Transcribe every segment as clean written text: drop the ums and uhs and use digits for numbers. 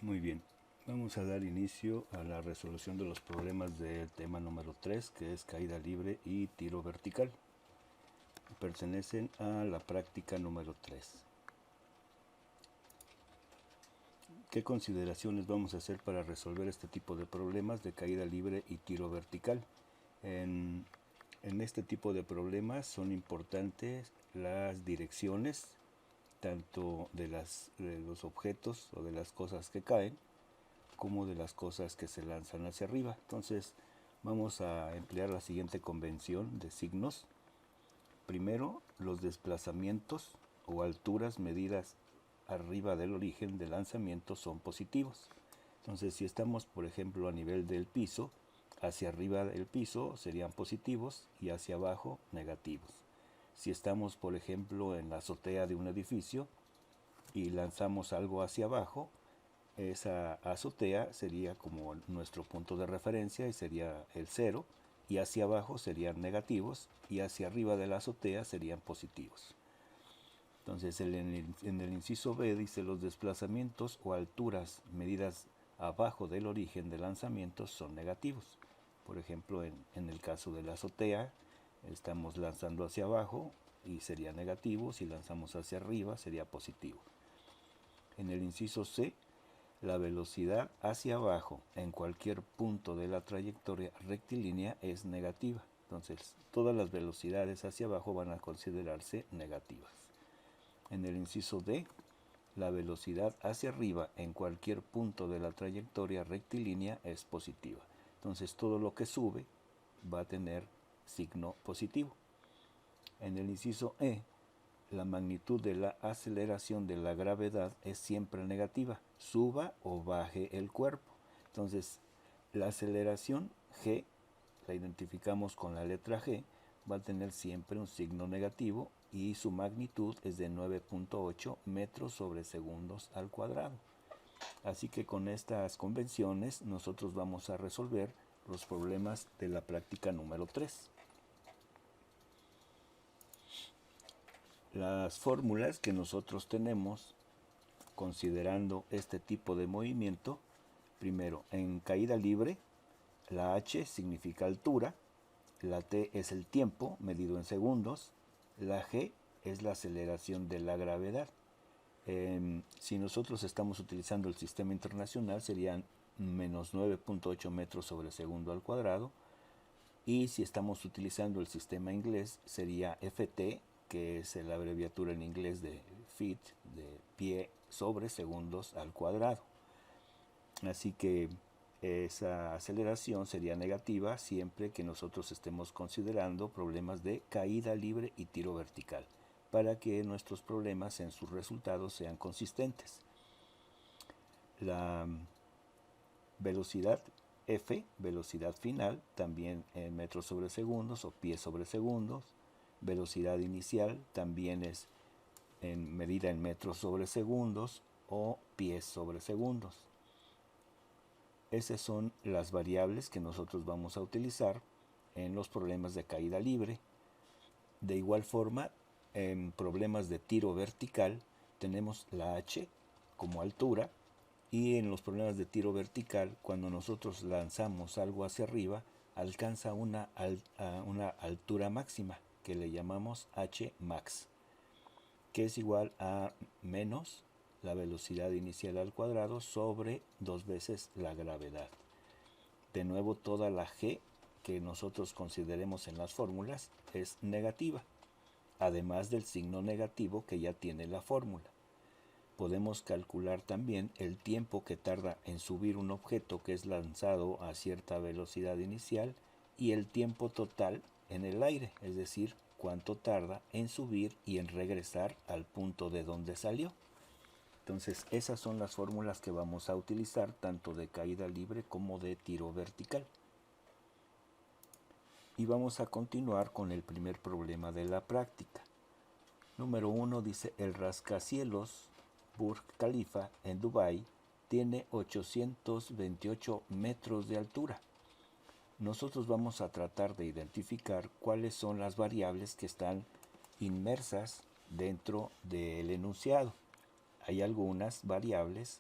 Muy bien, vamos a dar inicio a la resolución de los problemas del tema número 3, que es caída libre y tiro vertical. Pertenecen a la práctica número 3. ¿Qué consideraciones vamos a hacer para resolver este tipo de problemas de caída libre y tiro vertical? En este tipo de problemas son importantes las direcciones, tanto de los objetos o de las cosas que caen, como de las cosas que se lanzan hacia arriba. Entonces vamos a emplear la siguiente convención de signos. Primero, los desplazamientos o alturas medidas arriba del origen de lanzamiento son positivos. Entonces, si estamos, por ejemplo, a nivel del piso, hacia arriba del piso serían positivos y hacia abajo negativos. Si estamos, por ejemplo, en la azotea de un edificio y lanzamos algo hacia abajo, esa azotea sería como nuestro punto de referencia y sería el 0, y hacia abajo serían negativos y hacia arriba de la azotea serían positivos. Entonces en el inciso B dice: los desplazamientos o alturas medidas abajo del origen de lanzamiento son negativos. Por ejemplo, en el caso de la azotea, estamos lanzando hacia abajo y sería negativo; si lanzamos hacia arriba sería positivo. En el inciso C, la velocidad hacia abajo en cualquier punto de la trayectoria rectilínea es negativa. Entonces, todas las velocidades hacia abajo van a considerarse negativas. En el inciso D, la velocidad hacia arriba en cualquier punto de la trayectoria rectilínea es positiva. Entonces, todo lo que sube va a tener signo positivo. En el inciso E, la magnitud de la aceleración de la gravedad es siempre negativa, suba o baje el cuerpo. Entonces, la aceleración G, la identificamos con la letra G, va a tener siempre un signo negativo y su magnitud es de 9.8 metros sobre segundos al cuadrado. Así que con estas convenciones nosotros vamos a resolver los problemas de la práctica número 3. Las fórmulas que nosotros tenemos considerando este tipo de movimiento: primero, en caída libre, la h significa altura, la t es el tiempo medido en segundos, la g es la aceleración de la gravedad. Si nosotros estamos utilizando el sistema internacional serían menos 9.8 metros sobre segundo al cuadrado, y si estamos utilizando el sistema inglés sería ft, que es la abreviatura en inglés de feet, de pie sobre segundos al cuadrado. Así que esa aceleración sería negativa siempre que nosotros estemos considerando problemas de caída libre y tiro vertical, para que nuestros problemas en sus resultados sean consistentes. La velocidad F, velocidad final, también en metros sobre segundos o pies sobre segundos. Velocidad inicial también es en medida en metros sobre segundos o pies sobre segundos. Esas son las variables que nosotros vamos a utilizar en los problemas de caída libre. De igual forma, en problemas de tiro vertical tenemos la h como altura, y en los problemas de tiro vertical, cuando nosotros lanzamos algo hacia arriba, alcanza una altura máxima que le llamamos h max, que es igual a menos la velocidad inicial al cuadrado sobre 2 veces la gravedad. De nuevo, toda la g que nosotros consideremos en las fórmulas es negativa, además del signo negativo que ya tiene la fórmula. Podemos calcular también el tiempo que tarda en subir un objeto que es lanzado a cierta velocidad inicial y el tiempo total en el aire, es decir, cuánto tarda en subir y en regresar al punto de donde salió. Entonces, esas son las fórmulas que vamos a utilizar tanto de caída libre como de tiro vertical. Y vamos a continuar con el primer problema de la práctica. Número 1 dice: el rascacielos Burj Khalifa en Dubái tiene 828 metros de altura. Nosotros vamos a tratar de identificar cuáles son las variables que están inmersas dentro del enunciado. Hay algunas variables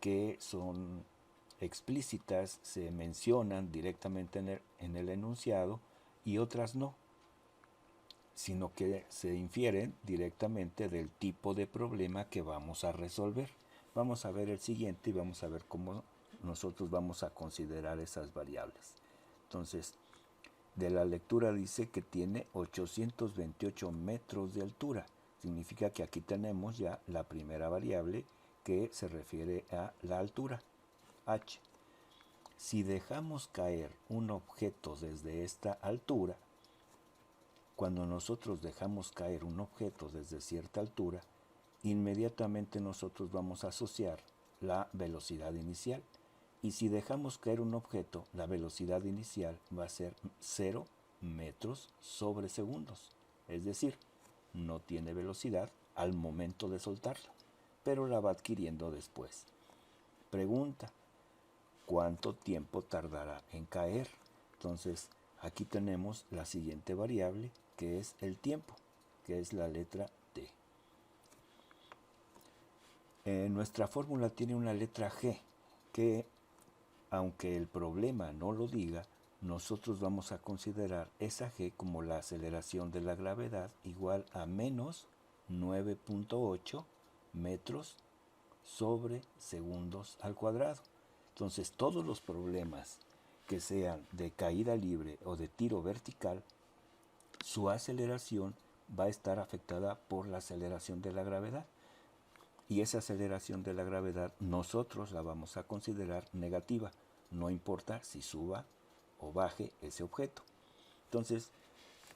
que son explícitas, se mencionan directamente en el enunciado, y otras no, sino que se infieren directamente del tipo de problema que vamos a resolver. Vamos a ver el siguiente y vamos a ver cómo nosotros vamos a considerar esas variables. Entonces, de la lectura dice que tiene 828 metros de altura. Significa que aquí tenemos ya la primera variable que se refiere a la altura, h. Si dejamos caer un objeto desde esta altura, cuando nosotros dejamos caer un objeto desde cierta altura, inmediatamente nosotros vamos a asociar la velocidad inicial. Y si dejamos caer un objeto, la velocidad inicial va a ser 0 metros sobre segundos. Es decir, no tiene velocidad al momento de soltarla, pero la va adquiriendo después. Pregunta: ¿cuánto tiempo tardará en caer? Entonces, aquí tenemos la siguiente variable, que es el tiempo, que es la letra t. Nuestra fórmula tiene una letra g, que aunque el problema no lo diga, nosotros vamos a considerar esa g como la aceleración de la gravedad, igual a menos 9.8 metros sobre segundos al cuadrado. Entonces, todos los problemas que sean de caída libre o de tiro vertical, su aceleración va a estar afectada por la aceleración de la gravedad. Y esa aceleración de la gravedad nosotros la vamos a considerar negativa, no importa si suba o baje ese objeto. Entonces,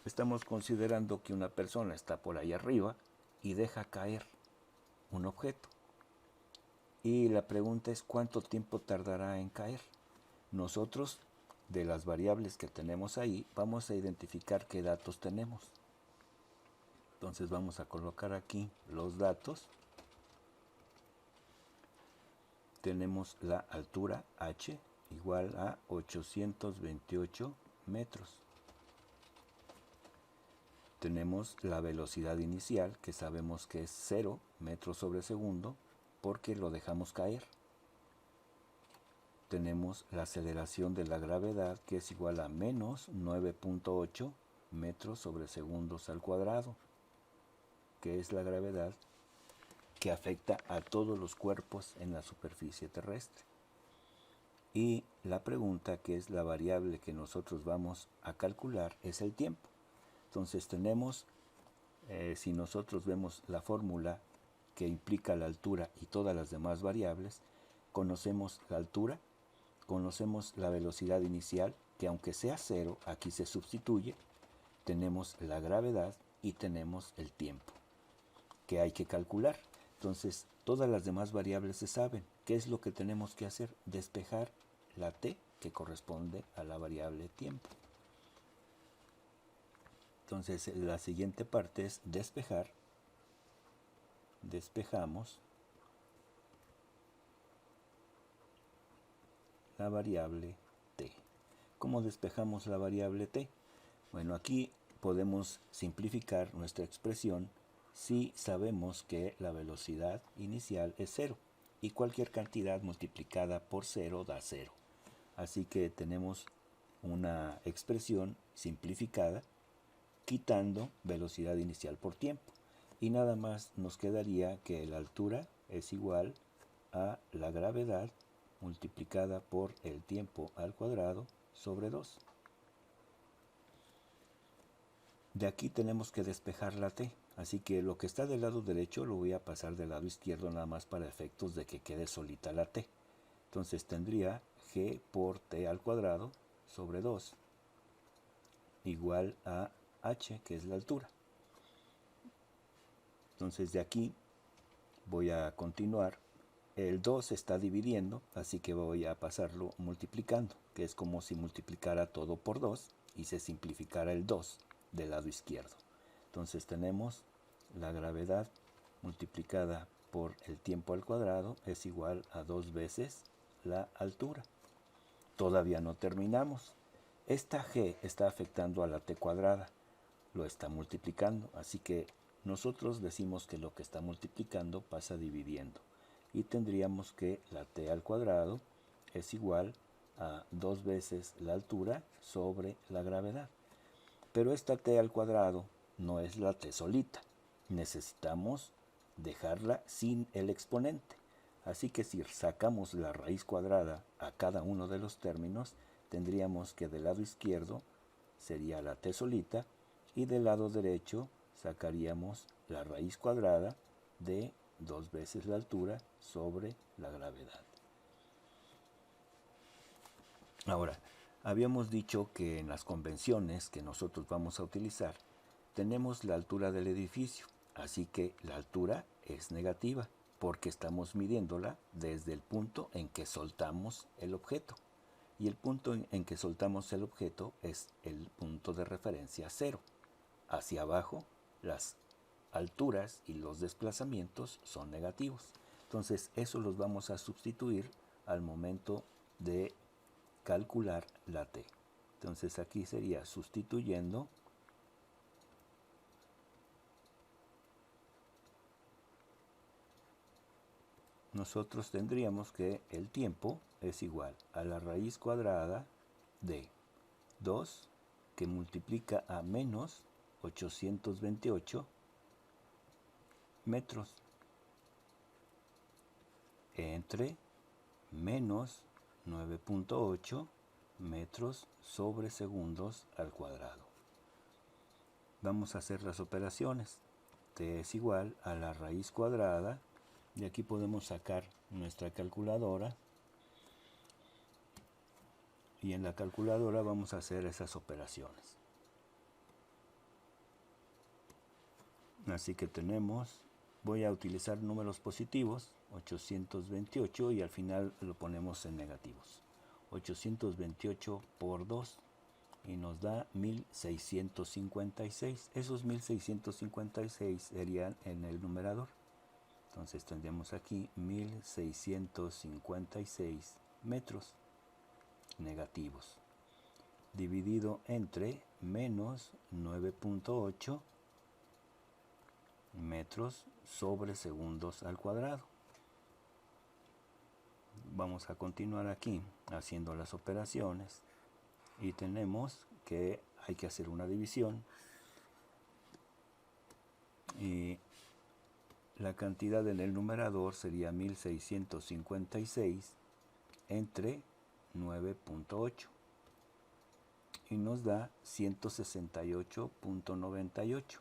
estamos considerando que una persona está por ahí arriba y deja caer un objeto. Y la pregunta es: ¿cuánto tiempo tardará en caer? Nosotros, de las variables que tenemos ahí, vamos a identificar qué datos tenemos. Entonces vamos a colocar aquí los datos. Tenemos la altura h igual a 828 metros. Tenemos la velocidad inicial, que sabemos que es 0 metros sobre segundo, porque lo dejamos caer. Tenemos la aceleración de la gravedad, que es igual a menos 9.8 metros sobre segundos al cuadrado, que es la gravedad que afecta a todos los cuerpos en la superficie terrestre. Y la pregunta, que es la variable que nosotros vamos a calcular, es el tiempo. Entonces tenemos, si nosotros vemos la fórmula que implica la altura y todas las demás variables, conocemos la altura, conocemos la velocidad inicial, que aunque sea 0, aquí se sustituye, tenemos la gravedad y tenemos el tiempo, que hay que calcular. Entonces, todas las demás variables se saben. ¿Qué es lo que tenemos que hacer? Despejar la t, que corresponde a la variable tiempo. Entonces, la siguiente parte es despejar. Despejamos la variable t. ¿Cómo despejamos la variable t? Bueno, aquí podemos simplificar nuestra expresión si sabemos que la velocidad inicial es 0 y cualquier cantidad multiplicada por 0 da 0. Así que tenemos una expresión simplificada quitando velocidad inicial por tiempo. Y nada más nos quedaría que la altura es igual a la gravedad multiplicada por el tiempo al cuadrado sobre 2. De aquí tenemos que despejar la t, así que lo que está del lado derecho lo voy a pasar del lado izquierdo nada más para efectos de que quede solita la t. Entonces tendría g por t al cuadrado sobre 2 igual a h, que es la altura. Entonces de aquí voy a continuar. El 2 se está dividiendo, así que voy a pasarlo multiplicando, que es como si multiplicara todo por 2 y se simplificara el 2 del lado izquierdo. Entonces tenemos la gravedad multiplicada por el tiempo al cuadrado es igual a 2 veces la altura. Todavía no terminamos. Esta g está afectando a la t cuadrada, lo está multiplicando, así que nosotros decimos que lo que está multiplicando pasa dividiendo. y tendríamos que la t al cuadrado es igual a 2 veces la altura sobre la gravedad. Pero esta t al cuadrado no es la t solita. Necesitamos dejarla sin el exponente. Así que si sacamos la raíz cuadrada a cada uno de los términos, tendríamos que del lado izquierdo sería la t solita y del lado derecho sacaríamos la raíz cuadrada de 2 veces la altura sobre la gravedad. Ahora, habíamos dicho que en las convenciones que nosotros vamos a utilizar tenemos la altura del edificio, así que la altura es negativa porque estamos midiéndola desde el punto en que soltamos el objeto. Y el punto en que soltamos el objeto es el punto de referencia 0. Hacia abajo, las alturas y los desplazamientos son negativos. Entonces, eso los vamos a sustituir al momento de calcular la t. Entonces, aquí sería sustituyendo nosotros tendríamos que el tiempo es igual a la raíz cuadrada de 2 que multiplica a menos 828 metros entre menos 9.8 metros sobre segundos al cuadrado. Vamos a hacer las operaciones. T es igual a la raíz cuadrada. Y aquí podemos sacar nuestra calculadora. Y en la calculadora vamos a hacer esas operaciones. Así que tenemos, voy a utilizar números positivos, 828, y al final lo ponemos en negativos. 828 por 2 y nos da 1656. Esos 1656 serían en el numerador. Entonces tendríamos aquí 1656 metros negativos, dividido entre menos 9.8 metros sobre segundos al cuadrado. Vamos a continuar aquí haciendo las operaciones y tenemos que hay que hacer una división y la cantidad en el numerador sería 1656 entre 9.8 y nos da 168.98.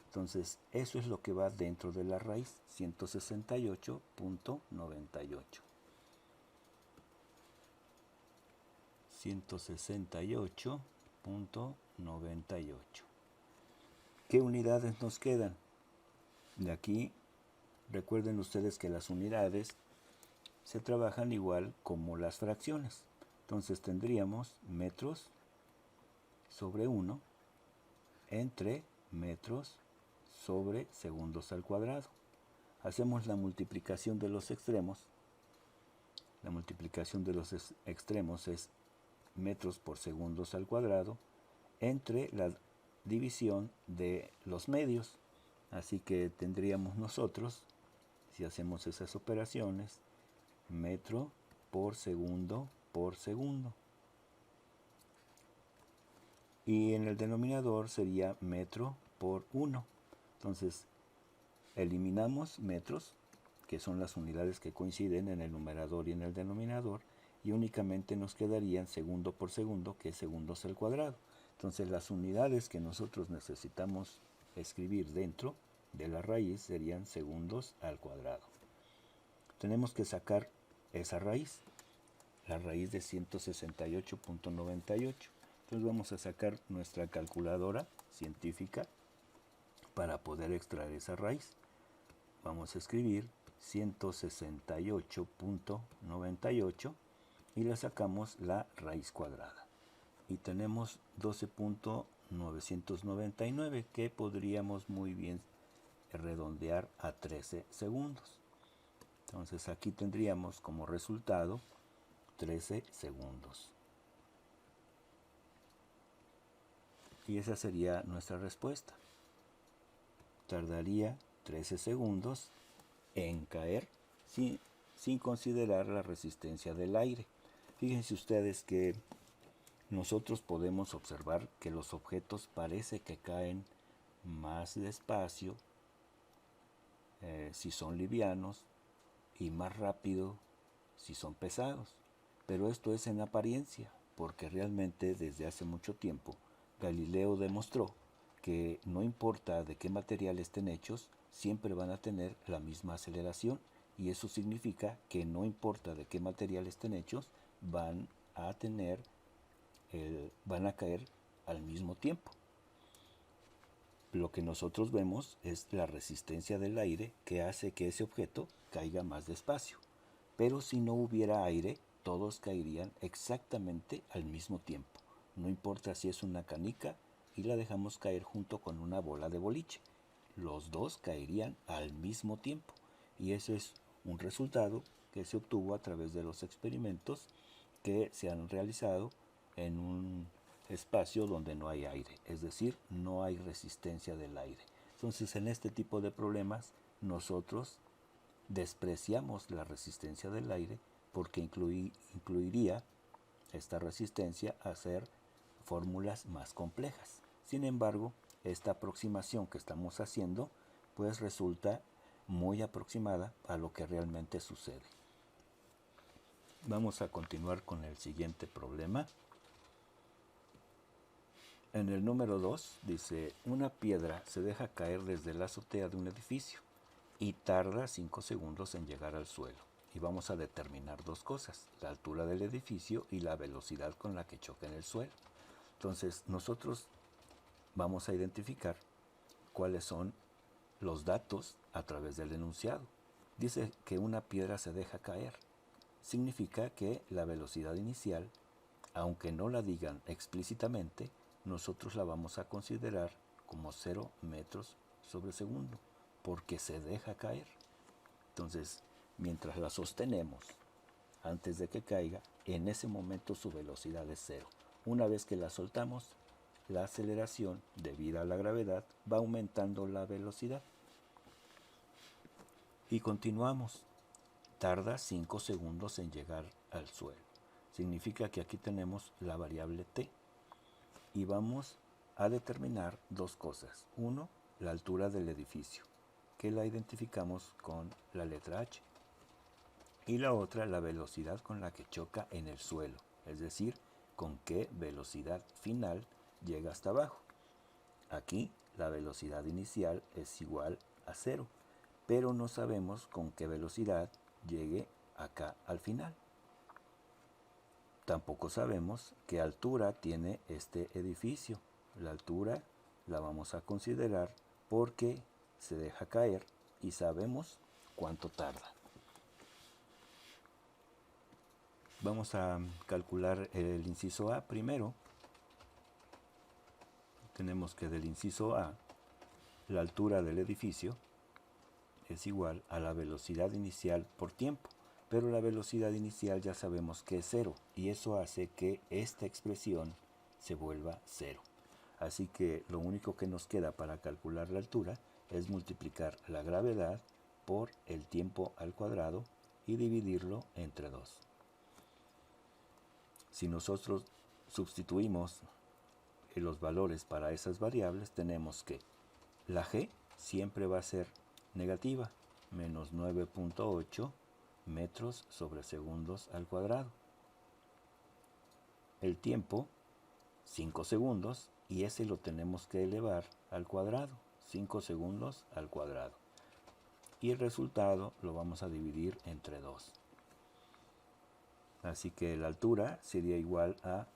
Entonces eso es lo que va dentro de la raíz, 168.98. 168.98. ¿Qué unidades nos quedan? De aquí, recuerden ustedes que las unidades se trabajan igual como las fracciones. Entonces tendríamos metros sobre 1 entre metros sobre segundos al cuadrado. Hacemos la multiplicación de los extremos. La multiplicación de los extremos es metros por segundos al cuadrado entre la división de los medios. Así que tendríamos nosotros, si hacemos esas operaciones, metro por segundo por segundo. Y en el denominador sería metro por 1. Entonces, eliminamos metros, que son las unidades que coinciden en el numerador y en el denominador, y únicamente nos quedarían segundo por segundo, que es segundos al cuadrado. Entonces, las unidades que nosotros necesitamos escribir dentro de la raíz serían segundos al cuadrado. Tenemos que sacar esa raíz, la raíz de 168.98. Entonces vamos a sacar nuestra calculadora científica para poder extraer esa raíz. Vamos a escribir 168.98 y le sacamos la raíz cuadrada. Y tenemos 12.999 que podríamos muy bien redondear a 13 segundos. Entonces aquí tendríamos como resultado 13 segundos. Y esa sería nuestra respuesta. Tardaría 13 segundos en caer si sin considerar la resistencia del aire. Fíjense ustedes que nosotros podemos observar que los objetos parece que caen más despacio si son livianos y más rápido si son pesados. Pero esto es en apariencia, porque realmente desde hace mucho tiempo Galileo demostró que no importa de qué material estén hechos, siempre van a tener la misma aceleración, y eso significa que no importa de qué material estén hechos, van a caer al mismo tiempo. Lo que nosotros vemos es la resistencia del aire que hace que ese objeto caiga más despacio. Pero si no hubiera aire, todos caerían exactamente al mismo tiempo. No importa si es una canica y la dejamos caer junto con una bola de boliche. Los dos caerían al mismo tiempo. Y eso es un resultado que se obtuvo a través de los experimentos que se han realizado en un espacio donde no hay aire, es decir, no hay resistencia del aire. Entonces, en este tipo de problemas, nosotros despreciamos la resistencia del aire porque incluiría esta resistencia a hacer fórmulas más complejas. Sin embargo, esta aproximación que estamos haciendo pues resulta muy aproximada a lo que realmente sucede. Vamos a continuar con el siguiente problema. En el número 2 dice, una piedra se deja caer desde la azotea de un edificio y tarda 5 segundos en llegar al suelo. Y vamos a determinar dos cosas, la altura del edificio y la velocidad con la que choca en el suelo. Entonces, nosotros vamos a identificar cuáles son los datos a través del enunciado. Dice que una piedra se deja caer. Significa que la velocidad inicial, aunque no la digan explícitamente, nosotros la vamos a considerar como 0 metros sobre segundo, porque se deja caer. Entonces, mientras la sostenemos antes de que caiga, en ese momento su velocidad es 0. Una vez que la soltamos, la aceleración, debido a la gravedad, va aumentando la velocidad. Y continuamos. Tarda 5 segundos en llegar al suelo. Significa que aquí tenemos la variable t. Y vamos a determinar dos cosas. Uno, la altura del edificio, que la identificamos con la letra h. Y la otra, la velocidad con la que choca en el suelo, es decir, con qué velocidad final llega hasta abajo. Aquí la velocidad inicial es igual a 0, pero no sabemos con qué velocidad llegue acá al final. Tampoco sabemos qué altura tiene este edificio. La altura la vamos a considerar porque se deja caer y sabemos cuánto tarda. Vamos a calcular el inciso A primero. Tenemos que del inciso A, la altura del edificio es igual a la velocidad inicial por tiempo. Pero la velocidad inicial ya sabemos que es 0 y eso hace que esta expresión se vuelva 0. Así que lo único que nos queda para calcular la altura es multiplicar la gravedad por el tiempo al cuadrado y dividirlo entre 2. Si nosotros sustituimos los valores para esas variables, tenemos que la g siempre va a ser negativa, menos 9.8 metros sobre segundos al cuadrado. El tiempo, 5 segundos, y ese lo tenemos que elevar al cuadrado, 5 segundos al cuadrado. Y el resultado lo vamos a dividir entre 2. Así que la altura sería igual a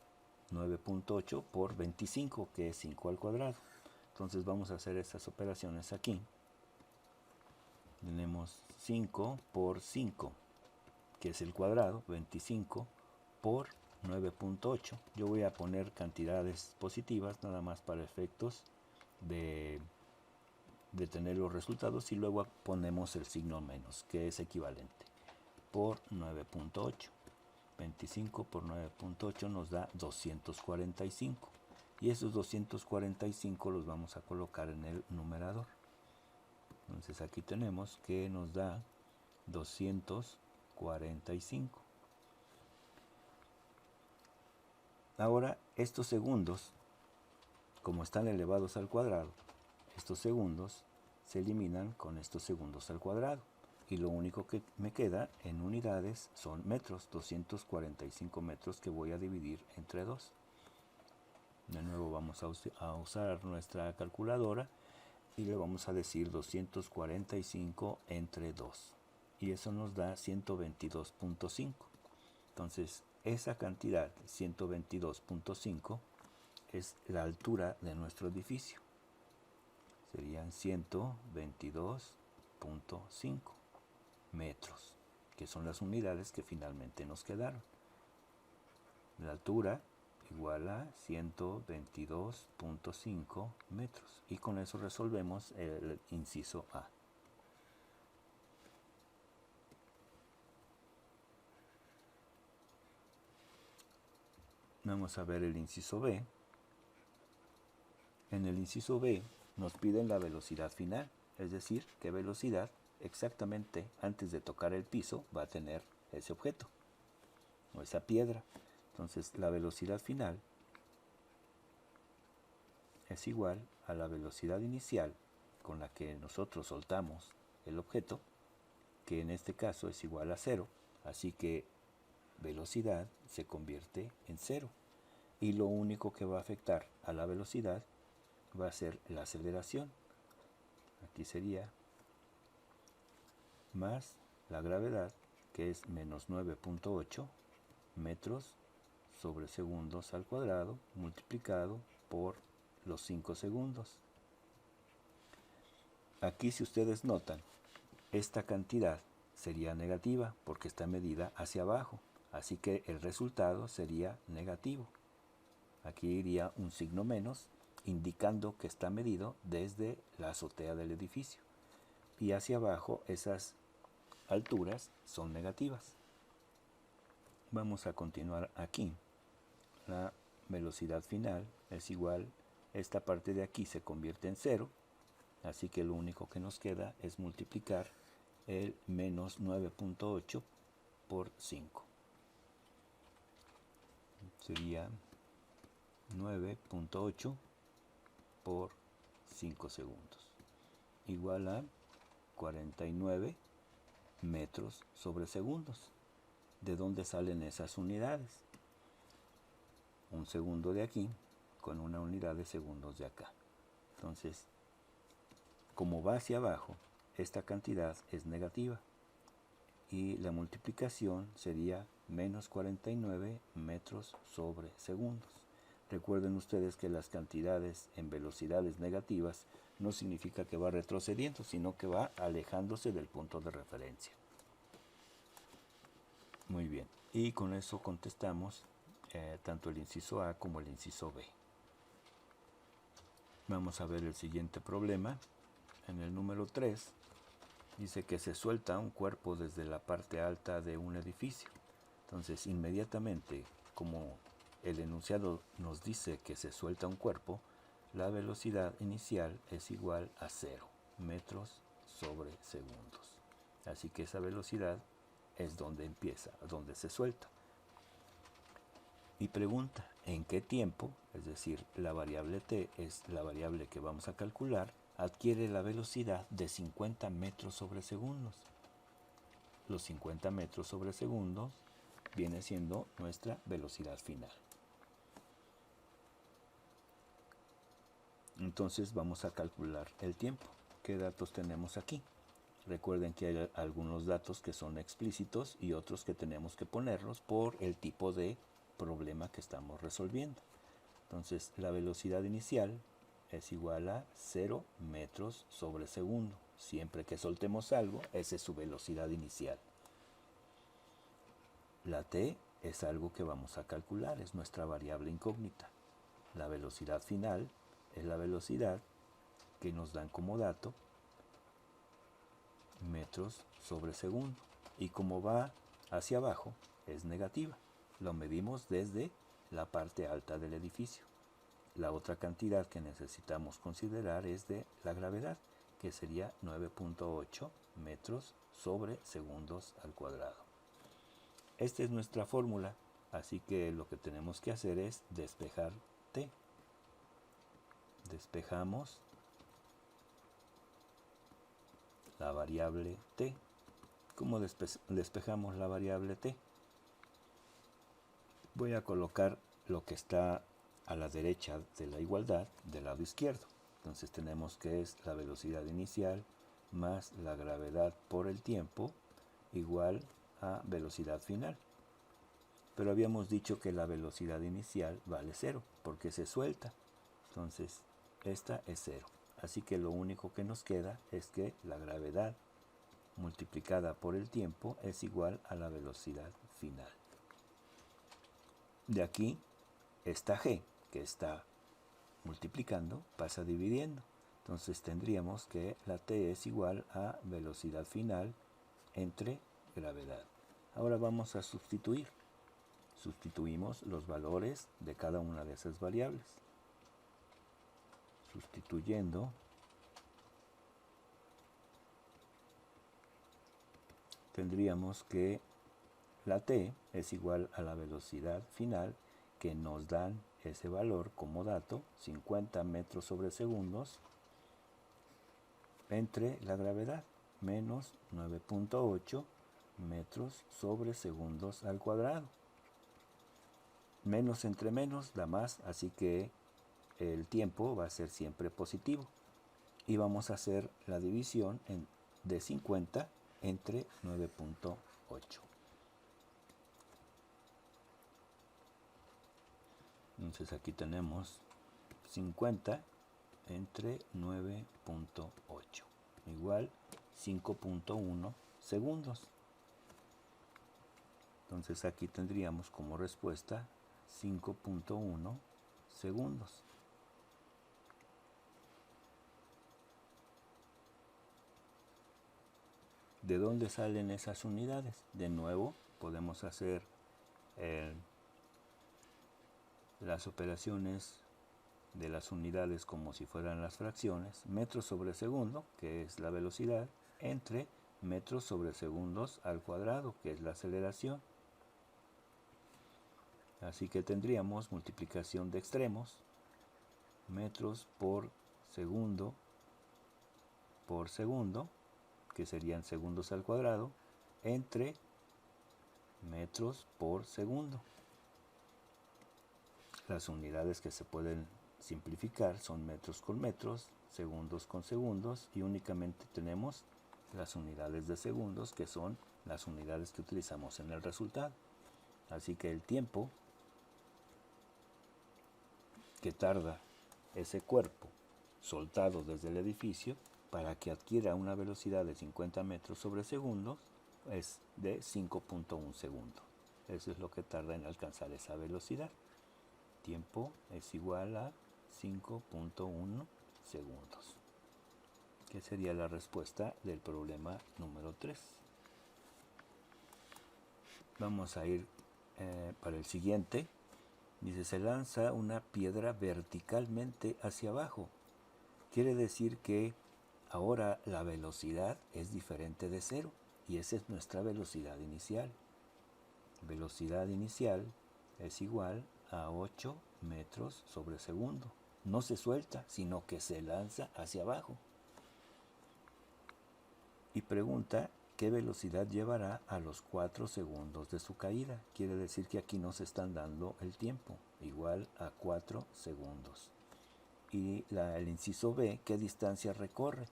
9.8 por 25, que es 5 al cuadrado. Entonces vamos a hacer estas operaciones aquí. Tenemos 5 por 5, que es el cuadrado, 25 por 9.8. Yo voy a poner cantidades positivas nada más para efectos de tener los resultados, y luego ponemos el signo menos, que es equivalente, por 9.8. 25 por 9.8 nos da 245. Y esos 245 los vamos a colocar en el numerador. Entonces aquí tenemos que nos da 245 245. Ahora, estos segundos, como están elevados al cuadrado, estos segundos se eliminan con estos segundos al cuadrado. Y lo único que me queda en unidades son metros, 245 metros que voy a dividir entre 2. De nuevo vamos a usar nuestra calculadora y le vamos a decir 245 entre 2. Y eso nos da 122.5. Entonces, esa cantidad, 122.5, es la altura de nuestro edificio. Serían 122.5 metros, que son las unidades que finalmente nos quedaron. La altura igual a 122.5 metros. Y con eso resolvemos el inciso A. Vamos a ver el inciso B. En el inciso B nos piden la velocidad final, es decir, qué velocidad exactamente antes de tocar el piso va a tener ese objeto o esa piedra. Entonces la velocidad final es igual a la velocidad inicial con la que nosotros soltamos el objeto, que en este caso es igual a 0, así que velocidad se convierte en 0 y lo único que va a afectar a la velocidad va a ser la aceleración. Aquí sería más la gravedad, que es menos 9.8 metros sobre segundos al cuadrado multiplicado por los 5 segundos. Aquí, si ustedes notan, esta cantidad sería negativa porque está medida hacia abajo, así que el resultado sería negativo. Aquí iría un signo menos indicando que está medido desde la azotea del edificio, y hacia abajo esas alturas son negativas. Vamos a continuar aquí. La velocidad final es igual, esta parte de aquí se convierte en 0, así que lo único que nos queda es multiplicar el menos 9.8 por 5. Sería 9.8 por 5 segundos, igual a 49 metros sobre segundos. ¿De dónde salen esas unidades? Un segundo de aquí con una unidad de segundos de acá. Entonces, como va hacia abajo, esta cantidad es negativa y la multiplicación sería menos 49 metros sobre segundos. Recuerden ustedes que las cantidades en velocidades negativas no significa que va retrocediendo, sino que va alejándose del punto de referencia. Muy bien, y con eso contestamos tanto el inciso A como el inciso B. Vamos a ver el siguiente problema. En el número 3 dice que se suelta un cuerpo desde la parte alta de un edificio. Entonces, inmediatamente, como el enunciado nos dice que se suelta un cuerpo, la velocidad inicial es igual a 0 metros sobre segundos. Así que esa velocidad es donde empieza, donde se suelta. Y pregunta, ¿en qué tiempo? Es decir, la variable t es la variable que vamos a calcular, adquiere la velocidad de 50 metros sobre segundos. Los 50 metros sobre segundos viene siendo nuestra velocidad final. Entonces vamos a calcular el tiempo. ¿Qué datos tenemos aquí? Recuerden que hay algunos datos que son explícitos y otros que tenemos que ponerlos por el tipo de problema que estamos resolviendo. Entonces, la velocidad inicial es igual a 0 metros sobre segundo. Siempre que soltemos algo, esa es su velocidad inicial. La t es algo que vamos a calcular, es nuestra variable incógnita. La velocidad final es la velocidad que nos dan como dato metros sobre segundo, y como va hacia abajo es negativa. Lo medimos desde la parte alta del edificio. La otra cantidad que necesitamos considerar es de la gravedad, que sería 9.8 metros sobre segundos al cuadrado. esta es nuestra fórmula, así que lo que tenemos que hacer es despejar t. Despejamos la variable t. ¿Cómo despejamos la variable t? Voy a colocar lo que está a la derecha de la igualdad del lado izquierdo. Entonces tenemos que es la velocidad inicial más la gravedad por el tiempo igual a velocidad final. Pero habíamos dicho que la velocidad inicial vale 0 porque se suelta. Entonces esta es 0. Así que lo único que nos queda es que la gravedad multiplicada por el tiempo es igual a la velocidad final. De aquí esta g que está multiplicando pasa dividiendo. Entonces tendríamos que la t es igual a velocidad final entre gravedad. Ahora vamos a sustituir. Sustituimos los valores de cada una de esas variables. Sustituyendo, tendríamos que la t es igual a la velocidad final, que nos dan ese valor como dato, 50 metros sobre segundos, entre la gravedad, menos 9.8 metros sobre segundos al cuadrado. Menos entre menos da más, así que el tiempo va a ser siempre positivo. Y vamos a hacer la división de 50 entre 9.8. Entonces aquí tenemos 50 entre 9.8 igual 5.1 segundos. Entonces aquí tendríamos como respuesta 5.1 segundos. ¿De dónde salen esas unidades? De nuevo podemos hacer las operaciones de las unidades como si fueran las fracciones. Metros sobre segundo, que es la velocidad, entre metros sobre segundos al cuadrado, que es la aceleración. Así que tendríamos multiplicación de extremos, metros por segundo, que serían segundos al cuadrado, entre metros por segundo. Las unidades que se pueden simplificar son metros con metros, segundos con segundos, y únicamente tenemos las unidades de segundos, que son las unidades que utilizamos en el resultado. Así que el tiempo que tarda ese cuerpo soltado desde el edificio para que adquiera una velocidad de 50 metros sobre segundos es de 5.1 segundos. Eso es lo que tarda en alcanzar esa velocidad. Tiempo es igual a 5.1 segundos, que sería la respuesta del problema número 3. Vamos a ir para el siguiente. Dice, se lanza una piedra verticalmente hacia abajo. Quiere decir que ahora la velocidad es diferente de 0 y esa es nuestra velocidad inicial. Velocidad inicial es igual a 8 metros sobre segundo. No se suelta, sino que se lanza hacia abajo. Y pregunta qué velocidad llevará a los 4 segundos de su caída. Quiere decir que aquí nos están dando el tiempo, igual a 4 segundos. Y el inciso B, ¿qué distancia recorre?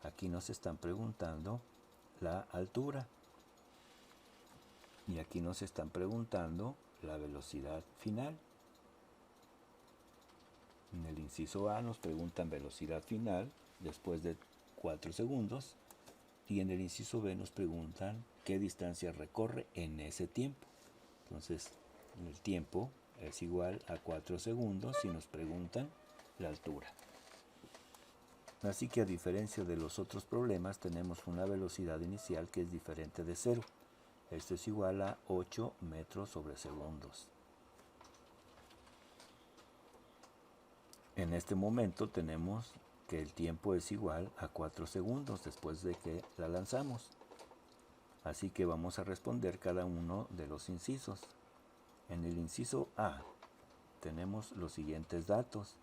Aquí nos están preguntando la altura. Y aquí nos están preguntando la velocidad final. En el inciso A nos preguntan velocidad final después de 4 segundos. Y en el inciso B nos preguntan qué distancia recorre en ese tiempo. Entonces, el tiempo es igual a 4 segundos y nos preguntan la altura. Así que a diferencia de los otros problemas, tenemos una velocidad inicial que es diferente de 0. Esto es igual a 8 metros sobre segundos. En este momento tenemos que el tiempo es igual a 4 segundos después de que la lanzamos. Así que vamos a responder cada uno de los incisos. En el inciso A tenemos los siguientes datos.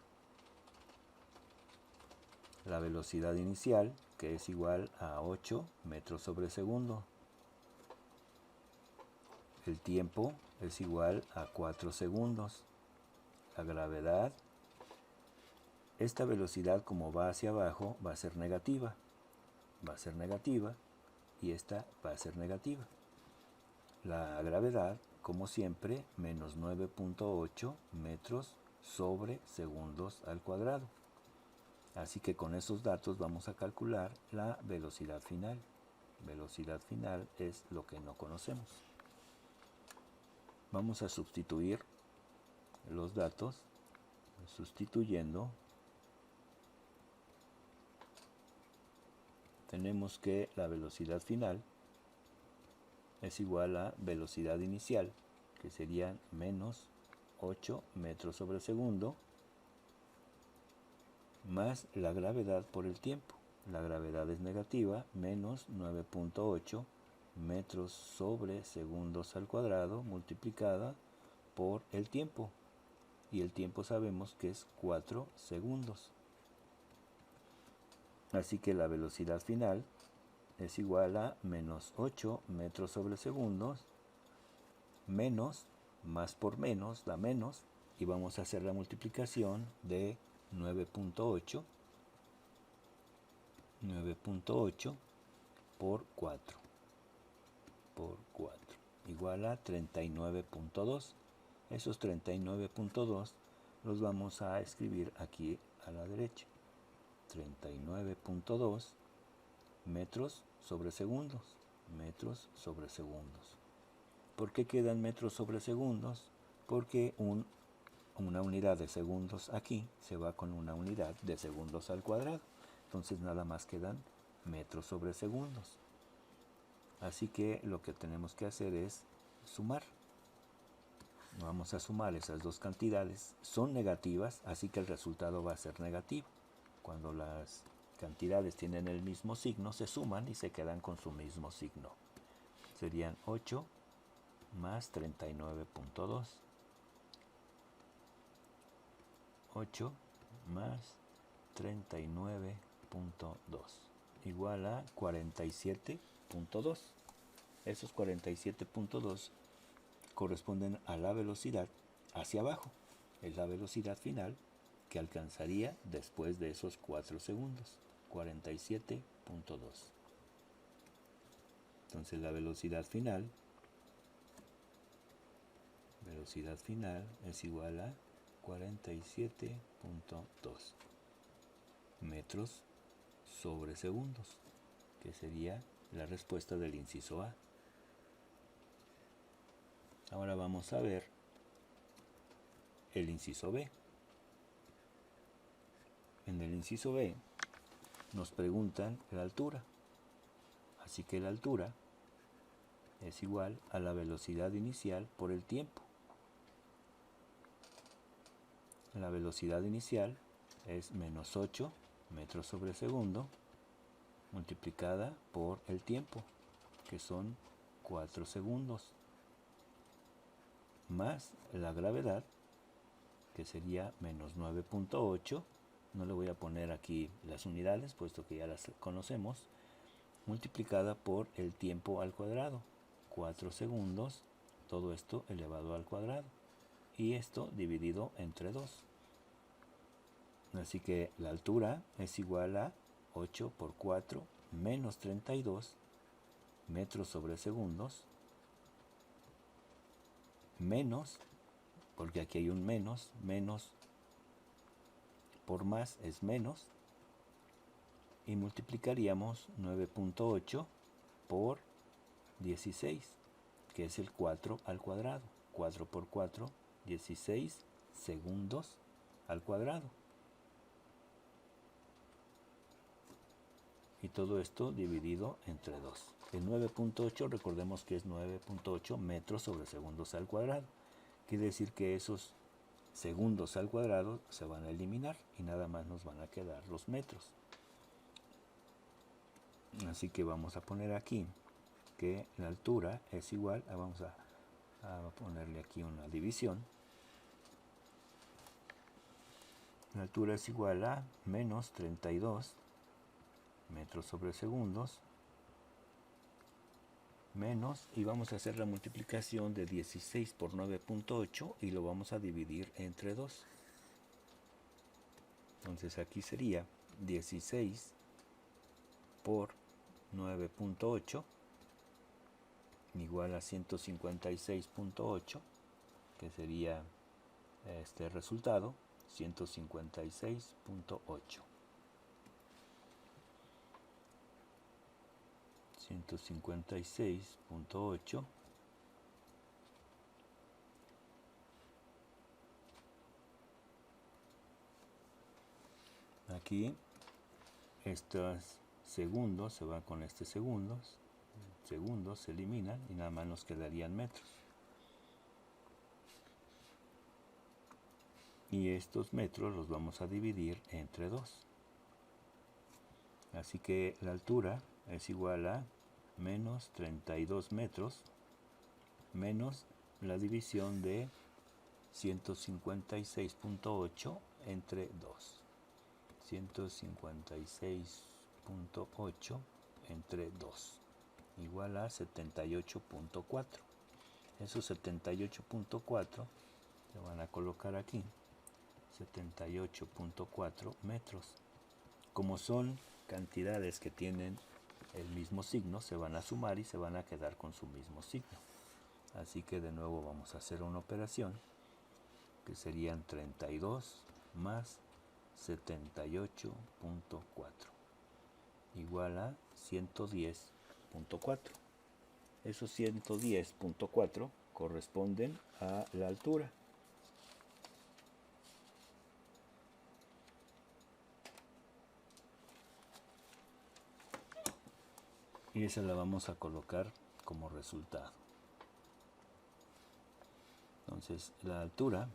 La velocidad inicial, que es igual a 8 metros sobre segundo. El tiempo es igual a 4 segundos. La gravedad, esta velocidad como va hacia abajo va a ser negativa. Va a ser negativa y esta va a ser negativa. La gravedad, como siempre, menos 9.8 metros sobre segundos al cuadrado. Así que con esos datos vamos a calcular la velocidad final. Velocidad final es lo que no conocemos. Vamos a sustituir los datos, sustituyendo. Tenemos que la velocidad final es igual a velocidad inicial, que serían menos 8 metros sobre segundo, más la gravedad por el tiempo. La gravedad es negativa, menos 9.8 metros sobre segundos al cuadrado, multiplicada por el tiempo. Y el tiempo sabemos que es 4 segundos. Así que la velocidad final es igual a menos 8 metros sobre segundos, menos, más por menos, da menos, y vamos a hacer la multiplicación de 9.8 por 4, igual a 39.2. Esos 39.2 los vamos a escribir aquí a la derecha. 39.2 metros sobre segundos. ¿Por qué quedan metros sobre segundos? Porque una unidad de segundos aquí se va con una unidad de segundos al cuadrado. Entonces nada más quedan metros sobre segundos. Así que lo que tenemos que hacer es sumar. Vamos a sumar esas dos cantidades. Son negativas, así que el resultado va a ser negativo. Cuando las cantidades tienen el mismo signo, se suman y se quedan con su mismo signo. Serían 8 más 39.2. 8 más 39.2 igual a 47.2. Esos 47.2 corresponden a la velocidad hacia abajo. Es la velocidad final que alcanzaría después de esos 4 segundos. 47.2. Entonces la velocidad final es igual a 47.2 metros sobre segundos, que sería la respuesta del inciso A. Ahora vamos a ver el inciso B. En el inciso B nos preguntan la altura. Así que la altura es igual a la velocidad inicial por el tiempo. La velocidad inicial es menos 8 metros sobre segundo multiplicada por el tiempo, que son 4 segundos, más la gravedad, que sería menos 9.8, no le voy a poner aquí las unidades, puesto que ya las conocemos, multiplicada por el tiempo al cuadrado, 4 segundos, todo esto elevado al cuadrado, y esto dividido entre 2. Así que la altura es igual a 8 por 4 menos 32 metros sobre segundos, menos, porque aquí hay un menos por más es menos, y multiplicaríamos 9.8 por 16, que es el 4 al cuadrado. 4 por 4, 16 segundos al cuadrado. Y todo esto dividido entre 2. El 9.8, recordemos que es 9.8 metros sobre segundos al cuadrado. Quiere decir que esos segundos al cuadrado se van a eliminar y nada más nos van a quedar los metros. Así que vamos a poner aquí que la altura es igual a, vamos a ponerle aquí una división. La altura es igual a menos 32 metros sobre segundos menos, y vamos a hacer la multiplicación de 16 por 9.8 y lo vamos a dividir entre 2. Entonces aquí sería 16 por 9.8 igual a 156.8, que sería este resultado, 156.8. 156.8 aquí estos segundos se van con segundos se eliminan y nada más nos quedarían metros, y estos metros los vamos a dividir entre 2, así que la altura es igual a menos 32 metros menos la división de 156.8 entre 2. 156.8 entre 2 igual a 78.4. Esos 78.4 se van a colocar aquí, 78.4 metros. Como son cantidades que tienen el mismo signo, se van a sumar y se van a quedar con su mismo signo. Así que de nuevo vamos a hacer una operación que serían 32 más 78.4 igual a 110.4. Esos 110.4 corresponden a la altura. Y esa la vamos a colocar como resultado. Entonces la altura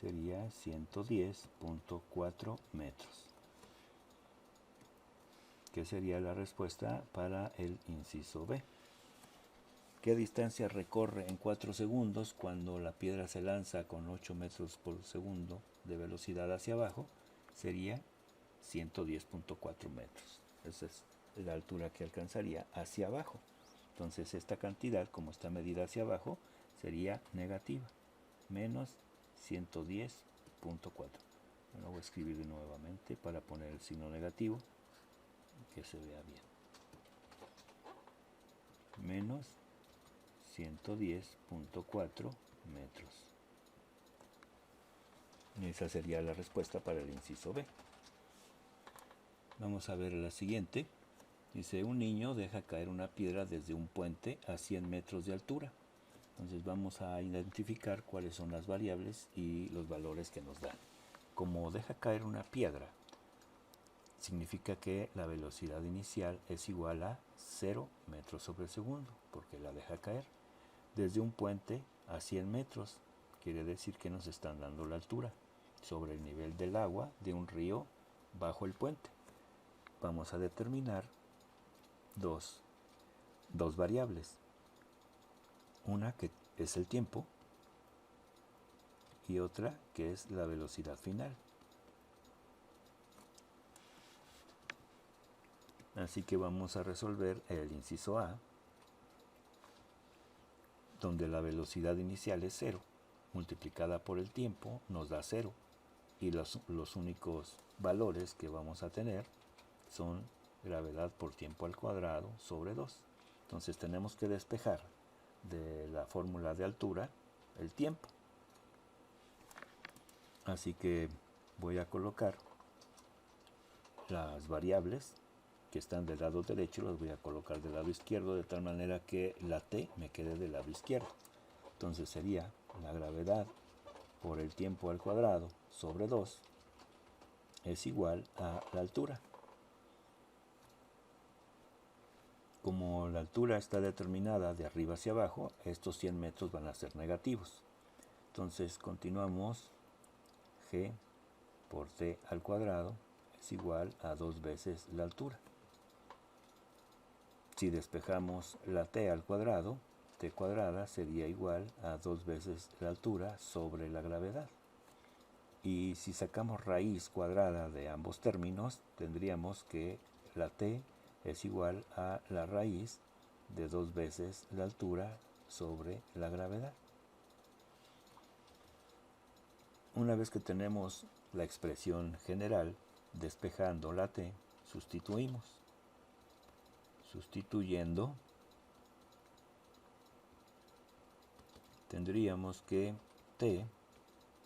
sería 110.4 metros, que sería la respuesta para el inciso B. ¿Qué distancia recorre en 4 segundos cuando la piedra se lanza con 8 metros por segundo de velocidad hacia abajo? Sería 110.4 metros. Esa es la altura que alcanzaría hacia abajo. Entonces esta cantidad, como está medida hacia abajo, sería negativa, menos 110.4. Lo voy a escribir nuevamente para poner el signo negativo, que se vea bien. Menos 110.4 metros. Y esa sería la respuesta para el inciso B. Vamos a ver la siguiente. Dice, un niño deja caer una piedra desde un puente a 100 metros de altura. Entonces vamos a identificar cuáles son las variables y los valores que nos dan. Como deja caer una piedra, significa que la velocidad inicial es igual a 0 metros sobre segundo, porque la deja caer. Desde un puente a 100 metros, quiere decir que nos están dando la altura sobre el nivel del agua de un río bajo el puente. Vamos a determinar dos variables. Una que es el tiempo y otra que es la velocidad final. Así que vamos a resolver el inciso A, donde la velocidad inicial es 0, multiplicada por el tiempo nos da 0, y los únicos valores que vamos a tener son gravedad por tiempo al cuadrado sobre 2. Entonces tenemos que despejar de la fórmula de altura el tiempo. Así que voy a colocar las variables que están del lado derecho, las voy a colocar del lado izquierdo, de tal manera que la t me quede del lado izquierdo. Entonces sería la gravedad por el tiempo al cuadrado sobre 2 es igual a la altura. Como la altura está determinada de arriba hacia abajo, estos 100 metros van a ser negativos. Entonces continuamos, g por t al cuadrado es igual a 2 veces la altura. Si despejamos la t al cuadrado, t cuadrada sería igual a 2 veces la altura sobre la gravedad. Y si sacamos raíz cuadrada de ambos términos, tendríamos que la t es igual a la raíz de 2 veces la altura sobre la gravedad. Una vez que tenemos la expresión general, despejando la t, sustituimos. Sustituyendo, tendríamos que t,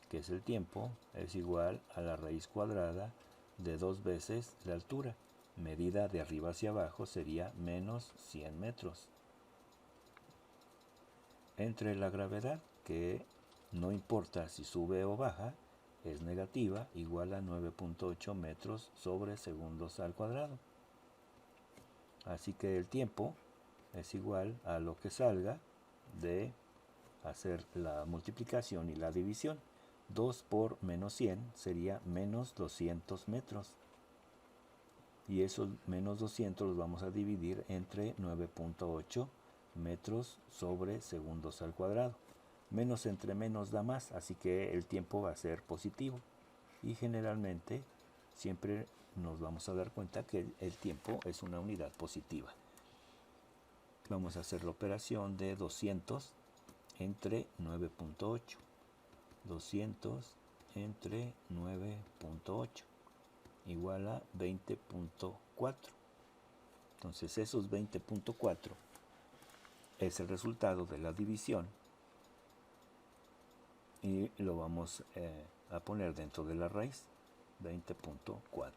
que es el tiempo, es igual a la raíz cuadrada de 2 veces la altura. Medida de arriba hacia abajo sería menos 100 metros. Entre la gravedad, que no importa si sube o baja, es negativa, igual a 9.8 metros sobre segundos al cuadrado. Así que el tiempo es igual a lo que salga de hacer la multiplicación y la división. 2 por menos 100 sería menos 200 metros. Y esos menos 200 los vamos a dividir entre 9.8 metros sobre segundos al cuadrado. Menos entre menos da más, así que el tiempo va a ser positivo. Y generalmente siempre nos vamos a dar cuenta que el tiempo es una unidad positiva. Vamos a hacer la operación de 200 entre 9.8. 200 entre 9.8 igual a 20.4. Entonces esos 20.4 es el resultado de la división y lo vamos a poner dentro de la raíz. 20.4.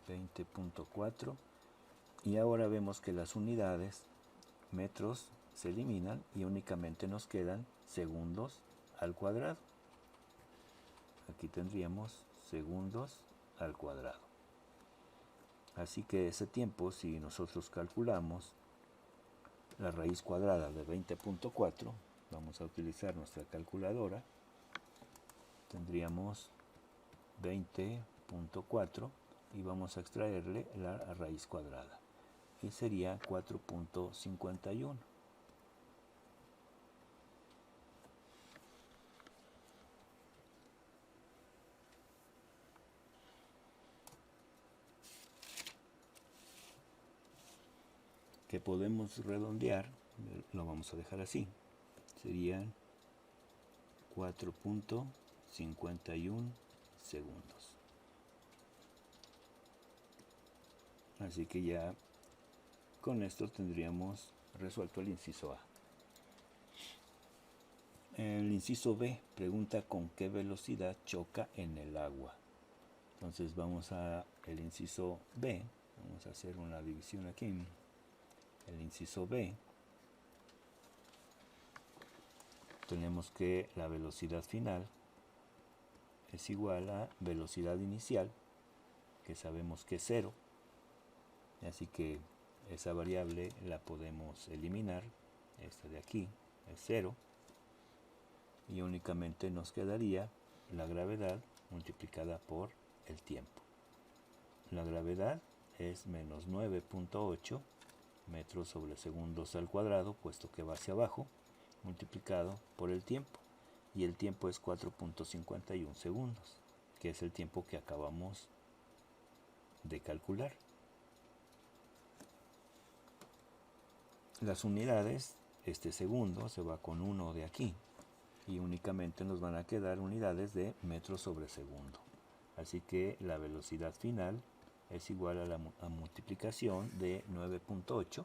20.4 y ahora vemos que las unidades metros se eliminan y únicamente nos quedan segundos al cuadrado. Aquí tendríamos segundos al cuadrado. Así que ese tiempo, si nosotros calculamos la raíz cuadrada de 20.4, vamos a utilizar nuestra calculadora, tendríamos 20.4 y vamos a extraerle la raíz cuadrada y sería 4.51. Que podemos redondear, lo vamos a dejar así, serían 4.51 segundos. Así que ya con esto tendríamos resuelto el inciso A. El inciso B pregunta con qué velocidad choca en el agua. Entonces vamos a el inciso B, vamos a hacer una división aquí. El inciso B, tenemos que la velocidad final es igual a velocidad inicial, que sabemos que es 0, así que esa variable la podemos eliminar. Esta de aquí es 0 y únicamente nos quedaría la gravedad multiplicada por el tiempo. La gravedad es menos 9.8 metros sobre segundos al cuadrado, puesto que va hacia abajo, multiplicado por el tiempo. Y el tiempo es 4.51 segundos, que es el tiempo que acabamos de calcular. Las unidades, este segundo se va con 1 de aquí y únicamente nos van a quedar unidades de metros sobre segundo. Así que la velocidad final es igual a la multiplicación de 9.8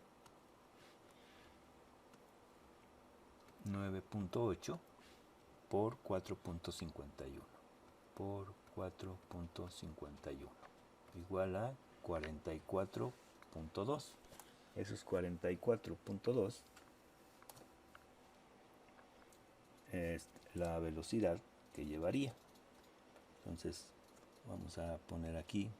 por 4.51 igual a 44.2. Eso es 44.2 es la velocidad que llevaría. Entonces vamos a poner aquí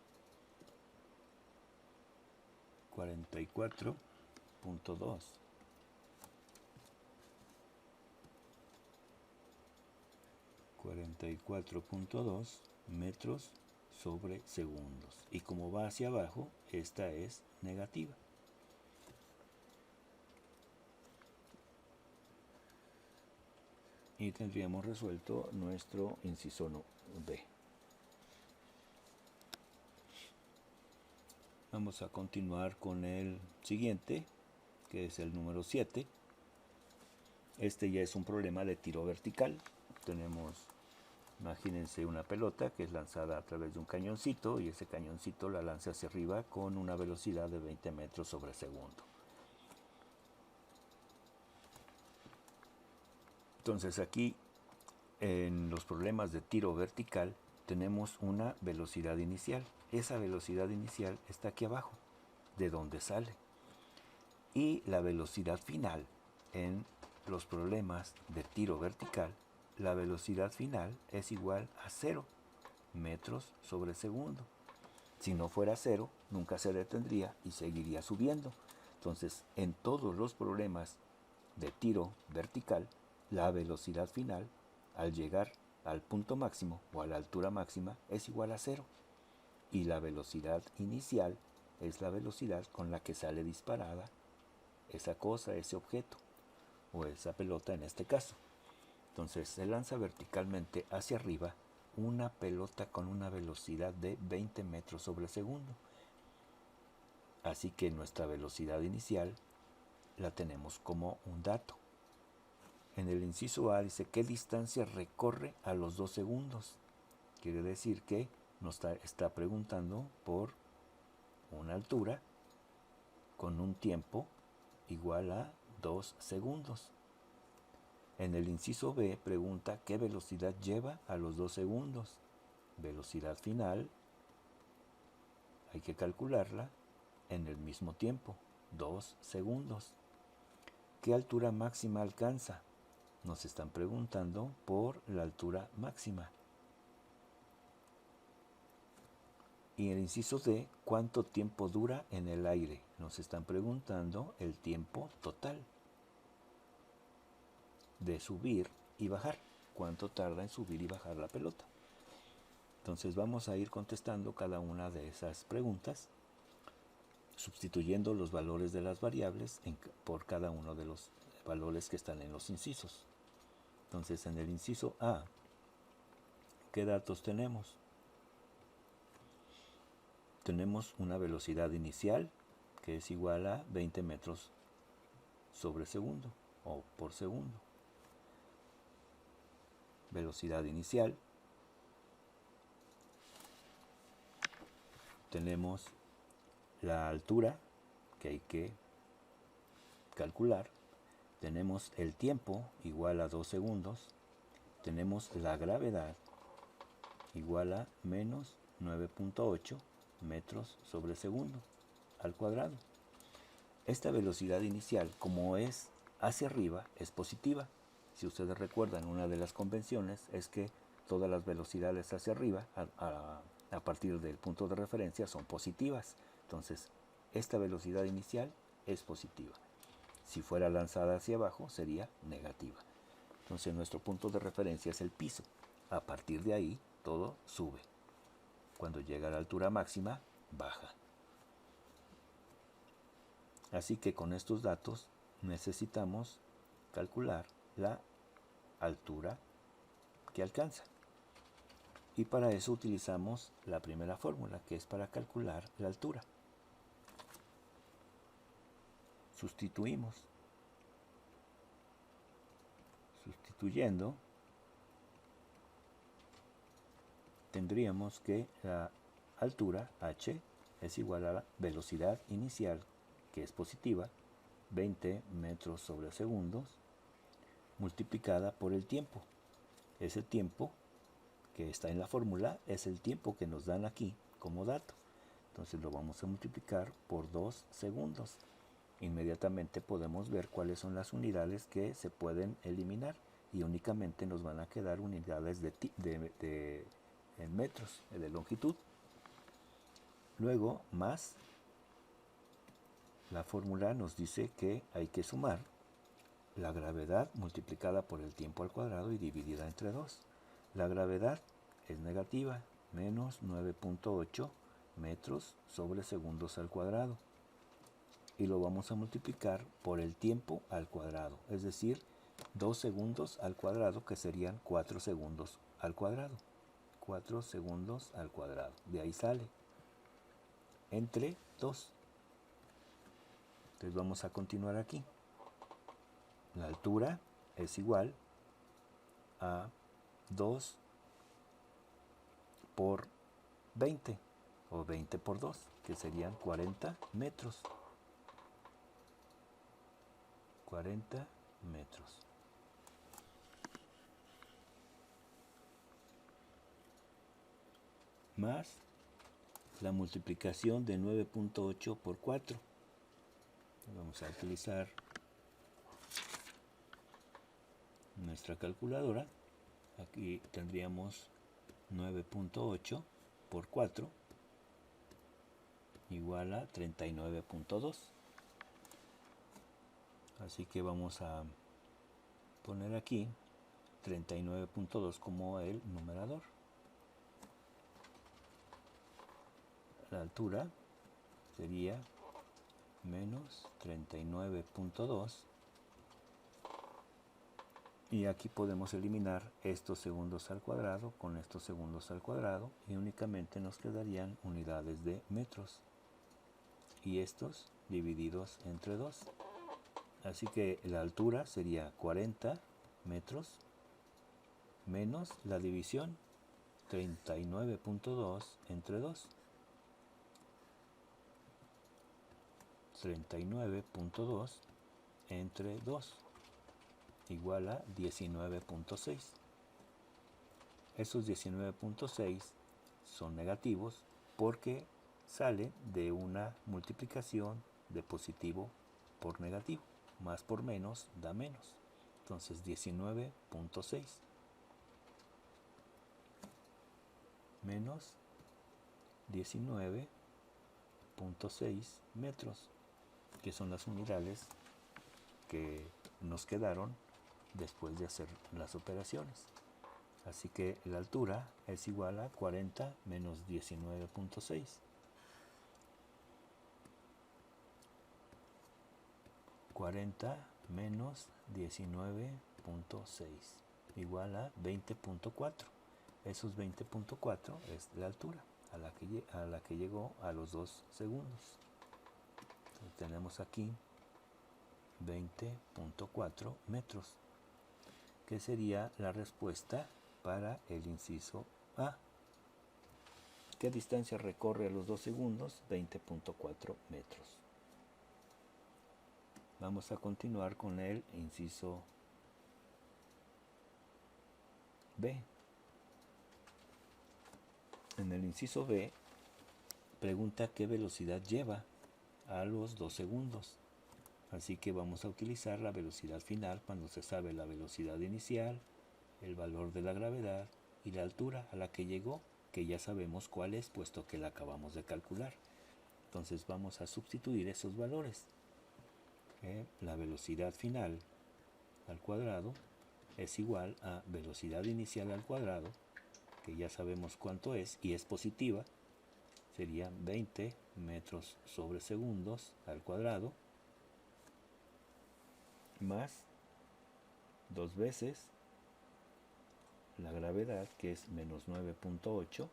44.2 metros sobre segundos. Y como va hacia abajo, esta es negativa. Y tendríamos resuelto nuestro inciso B. Vamos a continuar con el siguiente, que es el número 7. Este ya es un problema de tiro vertical. Tenemos, imagínense una pelota que es lanzada a través de un cañoncito, y ese cañoncito la lanza hacia arriba con una velocidad de 20 metros sobre segundo. Entonces aquí, en los problemas de tiro vertical, tenemos una velocidad inicial. Esa velocidad inicial está aquí abajo, de donde sale. Y la velocidad final, en los problemas de tiro vertical, la velocidad final es igual a 0 metros sobre segundo. Si no fuera 0, nunca se detendría y seguiría subiendo. Entonces, en todos los problemas de tiro vertical, la velocidad final, al llegar al punto máximo o a la altura máxima, es igual a 0. Y la velocidad inicial es la velocidad con la que sale disparada esa cosa, ese objeto, o esa pelota en este caso. Entonces se lanza verticalmente hacia arriba una pelota con una velocidad de 20 metros sobre segundo. Así que nuestra velocidad inicial la tenemos como un dato. En el inciso A dice qué distancia recorre a los 2 segundos. Quiere decir que nos está preguntando por una altura con un tiempo igual a 2 segundos. En el inciso B pregunta qué velocidad lleva a los 2 segundos. Velocidad final, hay que calcularla en el mismo tiempo, 2 segundos. ¿Qué altura máxima alcanza? Nos están preguntando por la altura máxima. Y el inciso D, ¿cuánto tiempo dura en el aire? Nos están preguntando el tiempo total de subir y bajar. ¿Cuánto tarda en subir y bajar la pelota? Entonces vamos a ir contestando cada una de esas preguntas, sustituyendo los valores de las variables por cada uno de los valores que están en los incisos. Entonces en el inciso A, ¿qué datos tenemos? Tenemos una velocidad inicial que es igual a 20 metros sobre segundo o por segundo. Velocidad inicial. Tenemos la altura que hay que calcular. Tenemos el tiempo igual a 2 segundos. Tenemos la gravedad igual a menos 9.8 metros sobre segundo al cuadrado. Esta velocidad inicial, como es hacia arriba, es positiva. Si ustedes recuerdan, una de las convenciones es que todas las velocidades hacia arriba, a partir del punto de referencia, son positivas. Entonces, esta velocidad inicial es positiva. Si fuera lanzada hacia abajo, sería negativa. Entonces, nuestro punto de referencia es el piso. A partir de ahí, todo sube. Cuando llega a la altura máxima, baja. Así que con estos datos necesitamos calcular la altura que alcanza. Y para eso utilizamos la primera fórmula, que es para calcular la altura. Sustituimos. Sustituyendo, tendríamos que la altura h es igual a la velocidad inicial, que es positiva, 20 metros sobre segundos, multiplicada por el tiempo. Ese tiempo que está en la fórmula es el tiempo que nos dan aquí como dato. Entonces lo vamos a multiplicar por 2 segundos. Inmediatamente podemos ver cuáles son las unidades que se pueden eliminar y únicamente nos van a quedar unidades en metros de longitud. Luego, más la fórmula nos dice que hay que sumar la gravedad multiplicada por el tiempo al cuadrado y dividida entre 2. La gravedad es negativa, menos 9.8 metros sobre segundos al cuadrado. Y lo vamos a multiplicar por el tiempo al cuadrado, es decir, 2 segundos al cuadrado, que serían 4 segundos al cuadrado. 4 segundos al cuadrado. De ahí sale. Entre 2. Entonces vamos a continuar aquí. La altura es igual a 2 por 20, o 20 por 2, que serían 40 metros. 40 metros. Más la multiplicación de 9.8 por 4. Vamos a utilizar nuestra calculadora. Aquí tendríamos 9.8 por 4 igual a 39.2. Así que vamos a poner aquí 39.2 como el numerador. La altura sería menos 39.2. Y aquí podemos eliminar estos segundos al cuadrado con estos segundos al cuadrado y únicamente nos quedarían unidades de metros. Y estos divididos entre 2. Así que la altura sería 40 metros menos la división 39.2 entre 2. 39.2 entre 2 igual a 19.6. Esos 19.6 son negativos porque salen de una multiplicación de positivo por negativo. Más por menos da menos. Entonces 19.6 menos 19.6 metros, que son las unidades que nos quedaron después de hacer las operaciones. Así que la altura es igual a 40 menos 19.6. 40 menos 19.6 igual a 20.4. Esos 20.4 es la altura a la que llegó a los 2 segundos. Entonces tenemos aquí 20.4 metros, que sería la respuesta para el inciso A. ¿Qué distancia recorre a los 2 segundos? 20.4 metros. Vamos a continuar con el inciso B. En el inciso B, pregunta qué velocidad lleva a los 2 segundos. Así que vamos a utilizar la velocidad final cuando se sabe la velocidad inicial, el valor de la gravedad y la altura a la que llegó, que ya sabemos cuál es, puesto que la acabamos de calcular. Entonces vamos a sustituir esos valores. La velocidad final al cuadrado es igual a velocidad inicial al cuadrado, que ya sabemos cuánto es y es positiva, serían 20 metros sobre segundos al cuadrado, más 2 veces la gravedad, que es menos 9.8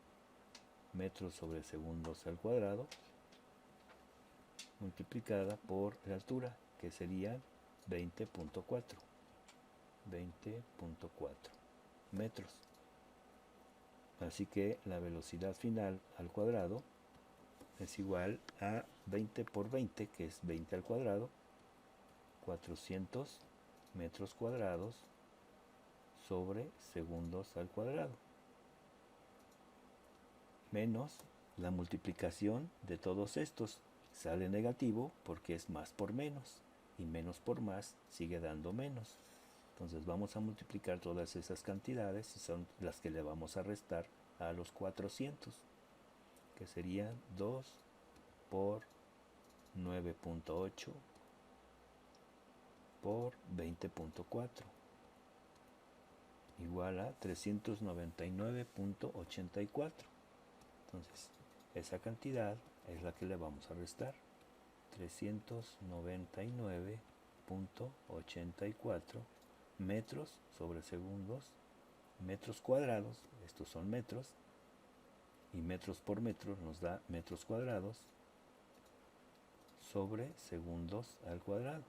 metros sobre segundos al cuadrado, multiplicada por la altura, que sería 20.4 metros. Así que la velocidad final al cuadrado es igual a 20 por 20, que es 20 al cuadrado, 400 metros cuadrados sobre segundos al cuadrado, menos la multiplicación de todos estos. Sale negativo porque es más por menos, y menos por más sigue dando menos. Entonces vamos a multiplicar todas esas cantidades y son las que le vamos a restar a los 400, que serían 2 por 9.8 por 20.4 igual a 399.84. Entonces, esa cantidad es la que le vamos a restar. 399.84 metros sobre segundos, metros cuadrados, estos son metros, y metros por metro nos da metros cuadrados sobre segundos al cuadrado.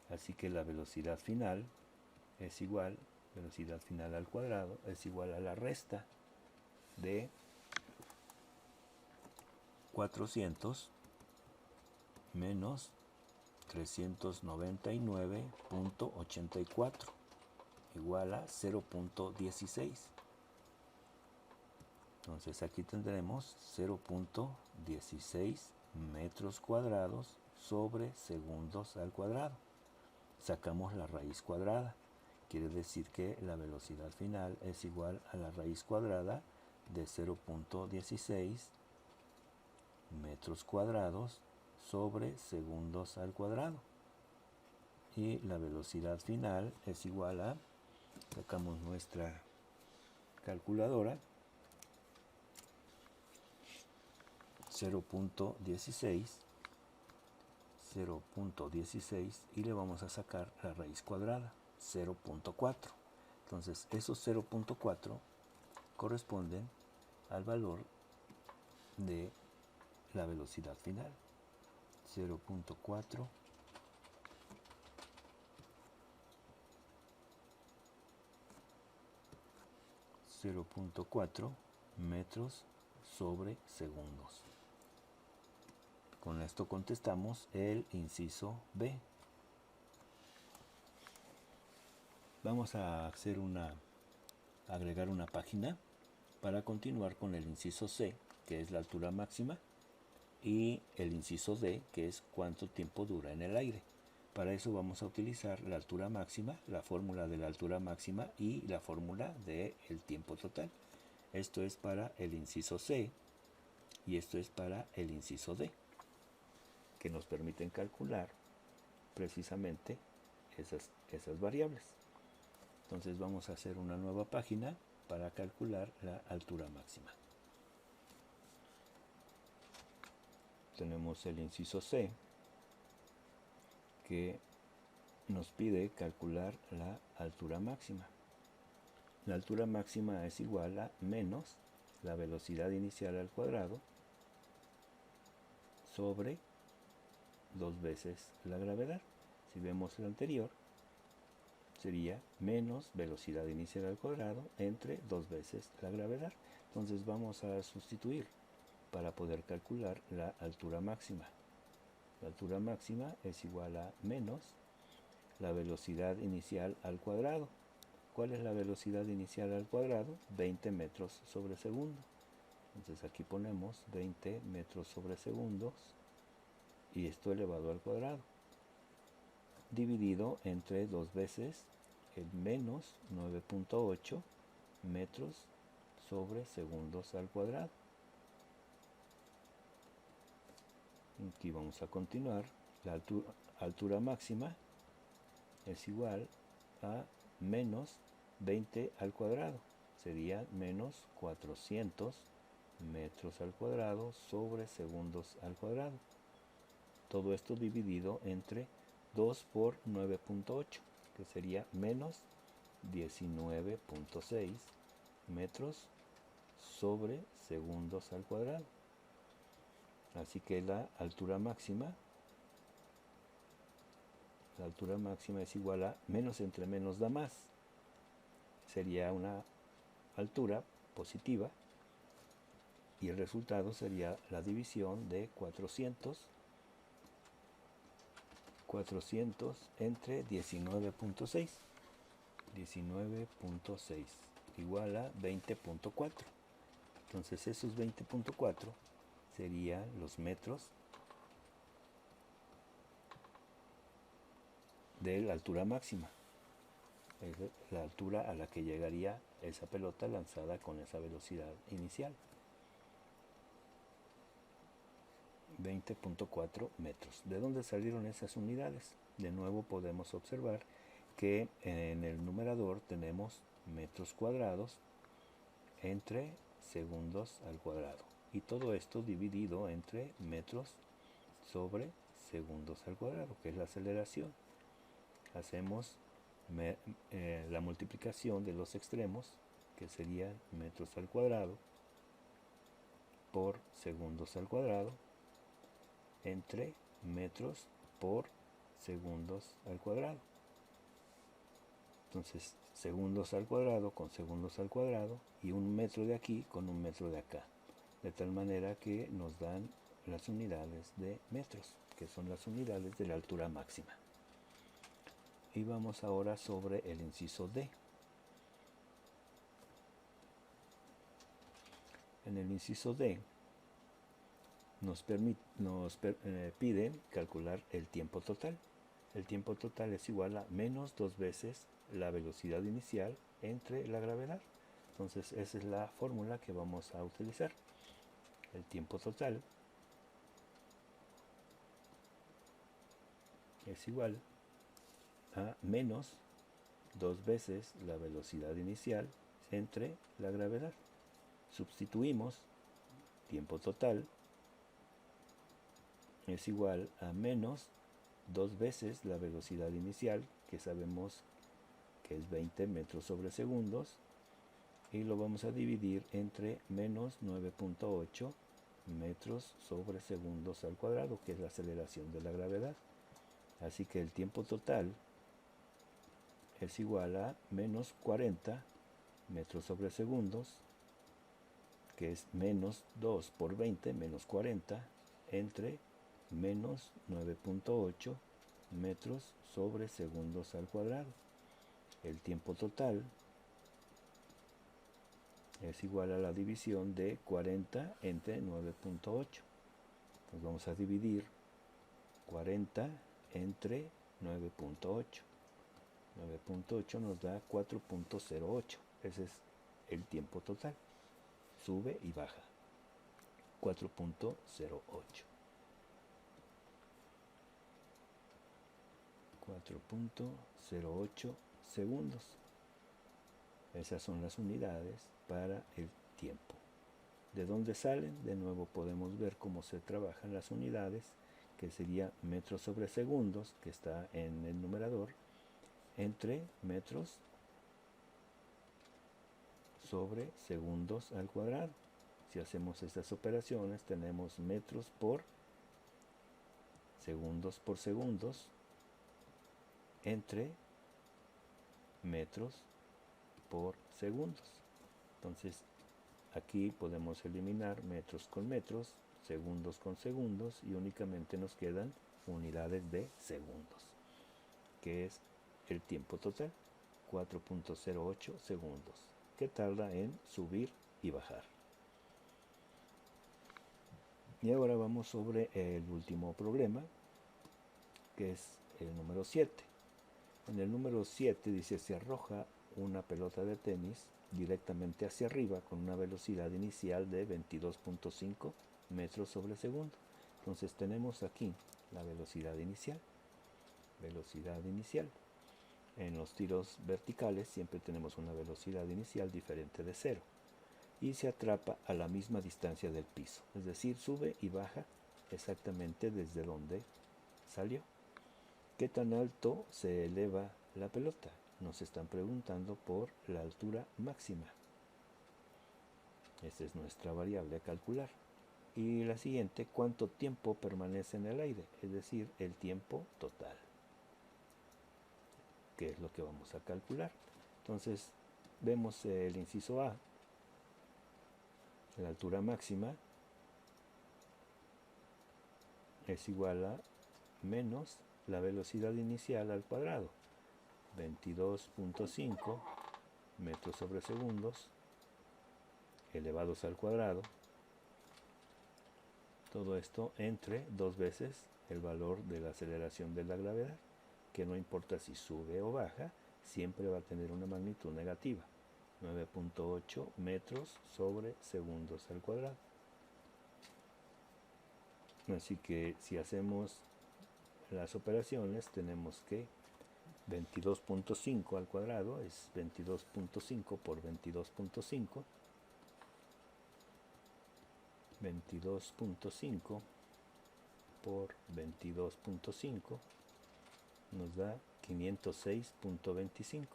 Así que la velocidad final es igual, velocidad final al cuadrado es igual a la resta de 400 menos 399.84 igual a 0.16. Entonces aquí tendremos 0.16 metros cuadrados sobre segundos al cuadrado. Sacamos la raíz cuadrada. Quiere decir que la velocidad final es igual a la raíz cuadrada de 0.16 metros cuadrados sobre segundos al cuadrado. Y la velocidad final es igual a, sacamos nuestra calculadora, 0.16 y le vamos a sacar la raíz cuadrada, 0.4. Entonces esos 0.4 corresponden al valor de la velocidad final. 0.4 metros sobre segundos. Con esto contestamos el inciso B. Vamos a agregar una página para continuar con el inciso C, que es la altura máxima, y el inciso D, que es cuánto tiempo dura en el aire. Para eso vamos a utilizar la altura máxima, la fórmula de la altura máxima y la fórmula del tiempo total. Esto es para el inciso C y esto es para el inciso D, que nos permiten calcular precisamente esas variables. Entonces vamos a hacer una nueva página para calcular la altura máxima. Tenemos el inciso C, que nos pide calcular la altura máxima. La altura máxima es igual a menos la velocidad inicial al cuadrado sobre 2 veces la gravedad. Si vemos el anterior, sería menos velocidad inicial al cuadrado entre 2 veces la gravedad. Entonces vamos a sustituir para poder calcular la altura máxima. La altura máxima es igual a menos la velocidad inicial al cuadrado. ¿Cuál es la velocidad inicial al cuadrado? 20 metros sobre segundo. Entonces aquí ponemos 20 metros sobre segundos y esto elevado al cuadrado, dividido entre 2 veces el menos 9.8 metros sobre segundos al cuadrado. Aquí vamos a continuar. La altura máxima es igual a menos 20 al cuadrado. Sería menos 400 metros al cuadrado sobre segundos al cuadrado. Todo esto dividido entre 2 por 9.8, que sería menos 19.6 metros sobre segundos al cuadrado. Así que la altura máxima es igual a menos entre menos da más. Sería una altura positiva y el resultado sería la división de 400 entre 19.6 igual a 20.4. Entonces esos 20.4 serían los metros de la altura máxima. Es la altura a la que llegaría esa pelota lanzada con esa velocidad inicial. 20.4 metros. ¿De dónde salieron esas unidades? De nuevo podemos observar que en el numerador tenemos metros cuadrados entre segundos al cuadrado. Y todo esto dividido entre metros sobre segundos al cuadrado, que es la aceleración. Hacemos la multiplicación de los extremos, que serían metros al cuadrado por segundos al cuadrado, entre metros por segundos al cuadrado. Entonces, segundos al cuadrado con segundos al cuadrado, y un metro de aquí con un metro de acá. De tal manera que nos dan las unidades de metros, que son las unidades de la altura máxima. Y vamos ahora sobre el inciso D. En el inciso D nos pide calcular el tiempo total. El tiempo total es igual a menos 2 veces la velocidad inicial entre la gravedad. Entonces esa es la fórmula que vamos a utilizar. El tiempo total es igual a menos 2 veces la velocidad inicial entre la gravedad. Sustituimos tiempo total es igual a menos 2 veces la velocidad inicial, que sabemos que es 20 metros sobre segundos, y lo vamos a dividir entre menos 9.8 metros sobre segundos al cuadrado, que es la aceleración de la gravedad. Así que el tiempo total es igual a menos 40 metros sobre segundos, que es menos 2 por 20, menos 40, entre menos 9.8 metros sobre segundos al cuadrado. El tiempo total es igual a la división de 40 entre 9.8. Pues vamos a dividir 40 entre 9.8. 9.8 nos da 4.08. Ese es el tiempo total. Sube y baja. 4.08. 4.08 segundos. Esas son las unidades para el tiempo. ¿De dónde salen? De nuevo podemos ver cómo se trabajan las unidades, que sería metros sobre segundos, que está en el numerador, entre metros sobre segundos al cuadrado. Si hacemos estas operaciones, tenemos metros por segundos entre metros por segundos. Entonces aquí podemos eliminar metros con metros, segundos con segundos, y únicamente nos quedan unidades de segundos, que es el tiempo total, 4.08 segundos, que tarda en subir y bajar. Y ahora vamos sobre el último problema, que es el número 7. En el número 7 dice: se arroja una pelota de tenis directamente hacia arriba con una velocidad inicial de 22.5 metros sobre segundo. Entonces tenemos aquí la velocidad inicial. En los tiros verticales siempre tenemos una velocidad inicial diferente de cero, y se atrapa a la misma distancia del piso, es decir, sube y baja exactamente desde donde salió. ¿Qué tan alto se eleva la pelota? Nos están preguntando por la altura máxima. Esta es nuestra variable a calcular. Y la siguiente: ¿cuánto tiempo permanece en el aire? Es decir, el tiempo total, que es lo que vamos a calcular. Entonces, vemos el inciso A. La altura máxima es igual a menos la velocidad inicial al cuadrado, 22.5 metros sobre segundos elevados al cuadrado. Todo esto entre 2 veces el valor de la aceleración de la gravedad, que no importa si sube o baja, siempre va a tener una magnitud negativa, 9.8 metros sobre segundos al cuadrado. Así que si hacemos las operaciones, tenemos que 22.5 al cuadrado es 22.5 por 22.5, 22.5 por 22.5 nos da 506.25.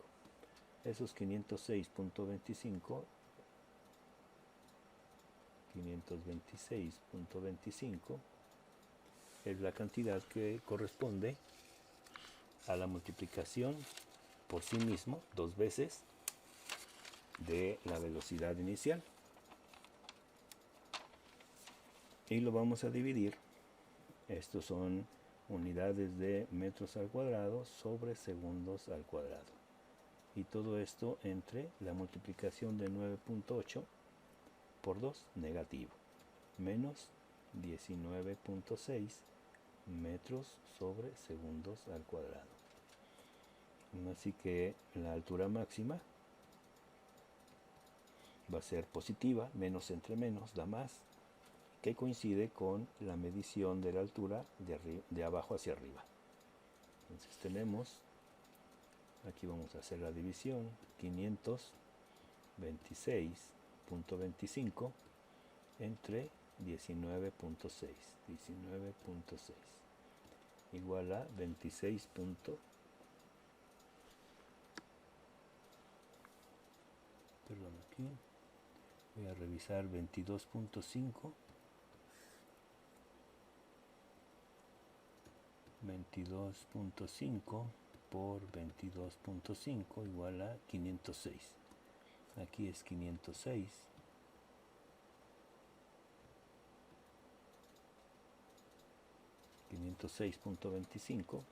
Esos 526.25 es la cantidad que corresponde a la multiplicación por sí mismo, dos veces, de la velocidad inicial. Y lo vamos a dividir. Estos son unidades de metros al cuadrado sobre segundos al cuadrado. Y todo esto entre la multiplicación de 9.8 por 2, negativo, menos 19.6 metros sobre segundos al cuadrado. Así que la altura máxima va a ser positiva, menos entre menos da más, que coincide con la medición de la altura de abajo hacia arriba. Entonces tenemos, aquí vamos a hacer la división, 526.25 entre 19.6, igual a 26. Perdón, aquí voy a revisar 22.5 por 22.5 igual a 506. Aquí es 506. 506.25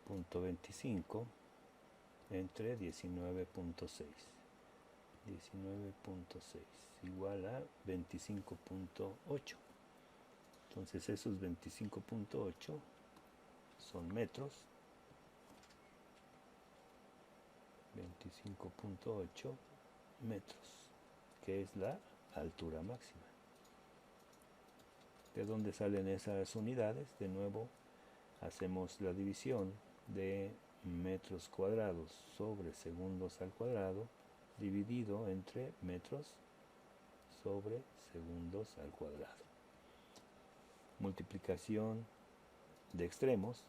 506.25 entre 19.6 igual a 25.8. Entonces esos 25.8 son metros. 25.8 metros, que es la altura máxima. ¿De dónde salen esas unidades? De nuevo hacemos la división de metros cuadrados sobre segundos al cuadrado dividido entre metros sobre segundos al cuadrado. Multiplicación de extremos,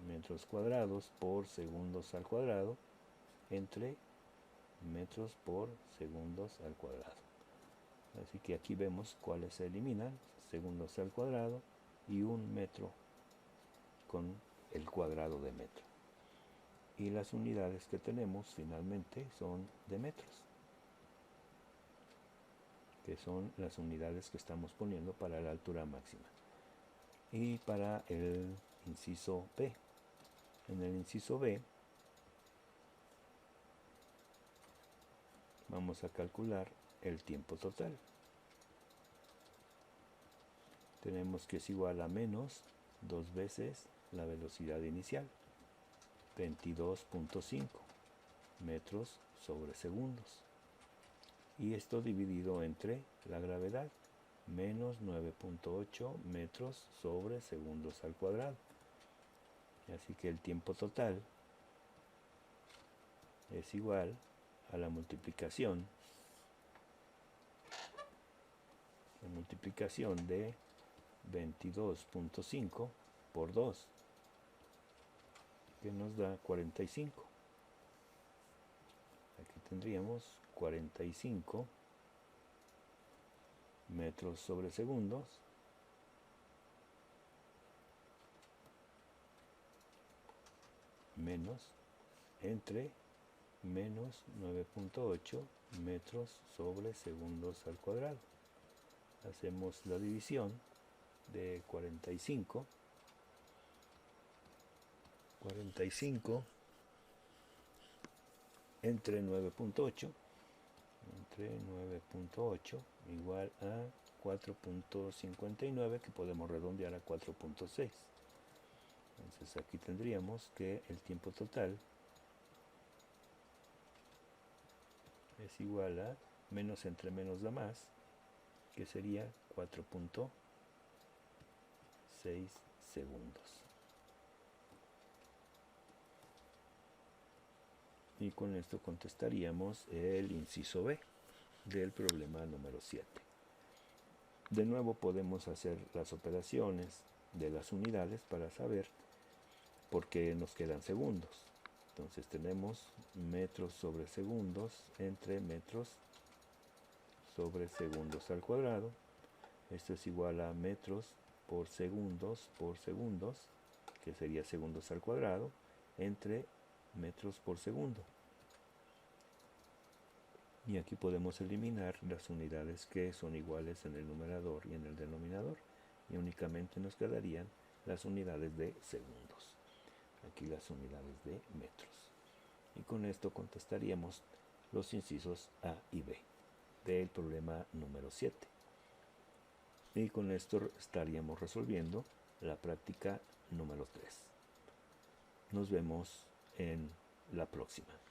metros cuadrados por segundos al cuadrado entre metros por segundos al cuadrado. Así que aquí vemos cuáles se eliminan, segundos al cuadrado y un metro con el cuadrado de metro. Y las unidades que tenemos finalmente son de metros, que son las unidades que estamos poniendo para la altura máxima. Y para el inciso B, en el inciso B vamos a calcular el tiempo total. Tenemos que es igual a menos 2 veces la velocidad inicial, 22.5 metros sobre segundos. Y esto dividido entre la gravedad, menos 9.8 metros sobre segundos al cuadrado. Así que el tiempo total es igual a la multiplicación de 22.5 por 2, que nos da 45. Aquí tendríamos 45 metros sobre segundos menos entre menos 9.8 metros sobre segundos al cuadrado. Hacemos la división de 45 entre 9.8 igual a 4.59, que podemos redondear a 4.6. Entonces aquí tendríamos que el tiempo total es igual a menos entre menos da más, que sería 4.6 segundos. Y con esto contestaríamos el inciso B del problema número 7. De nuevo podemos hacer las operaciones de las unidades para saber por qué nos quedan segundos. Entonces tenemos metros sobre segundos entre metros sobre segundos al cuadrado. Esto es igual a metros por segundos, que sería segundos al cuadrado, entre metros por segundo. Y aquí podemos eliminar las unidades que son iguales en el numerador y en el denominador. Y únicamente nos quedarían las unidades de segundos. Aquí las unidades de metros. Y con esto contestaríamos los incisos A y B del problema número 7. Y con esto estaríamos resolviendo la práctica número 3. Nos vemos en la próxima.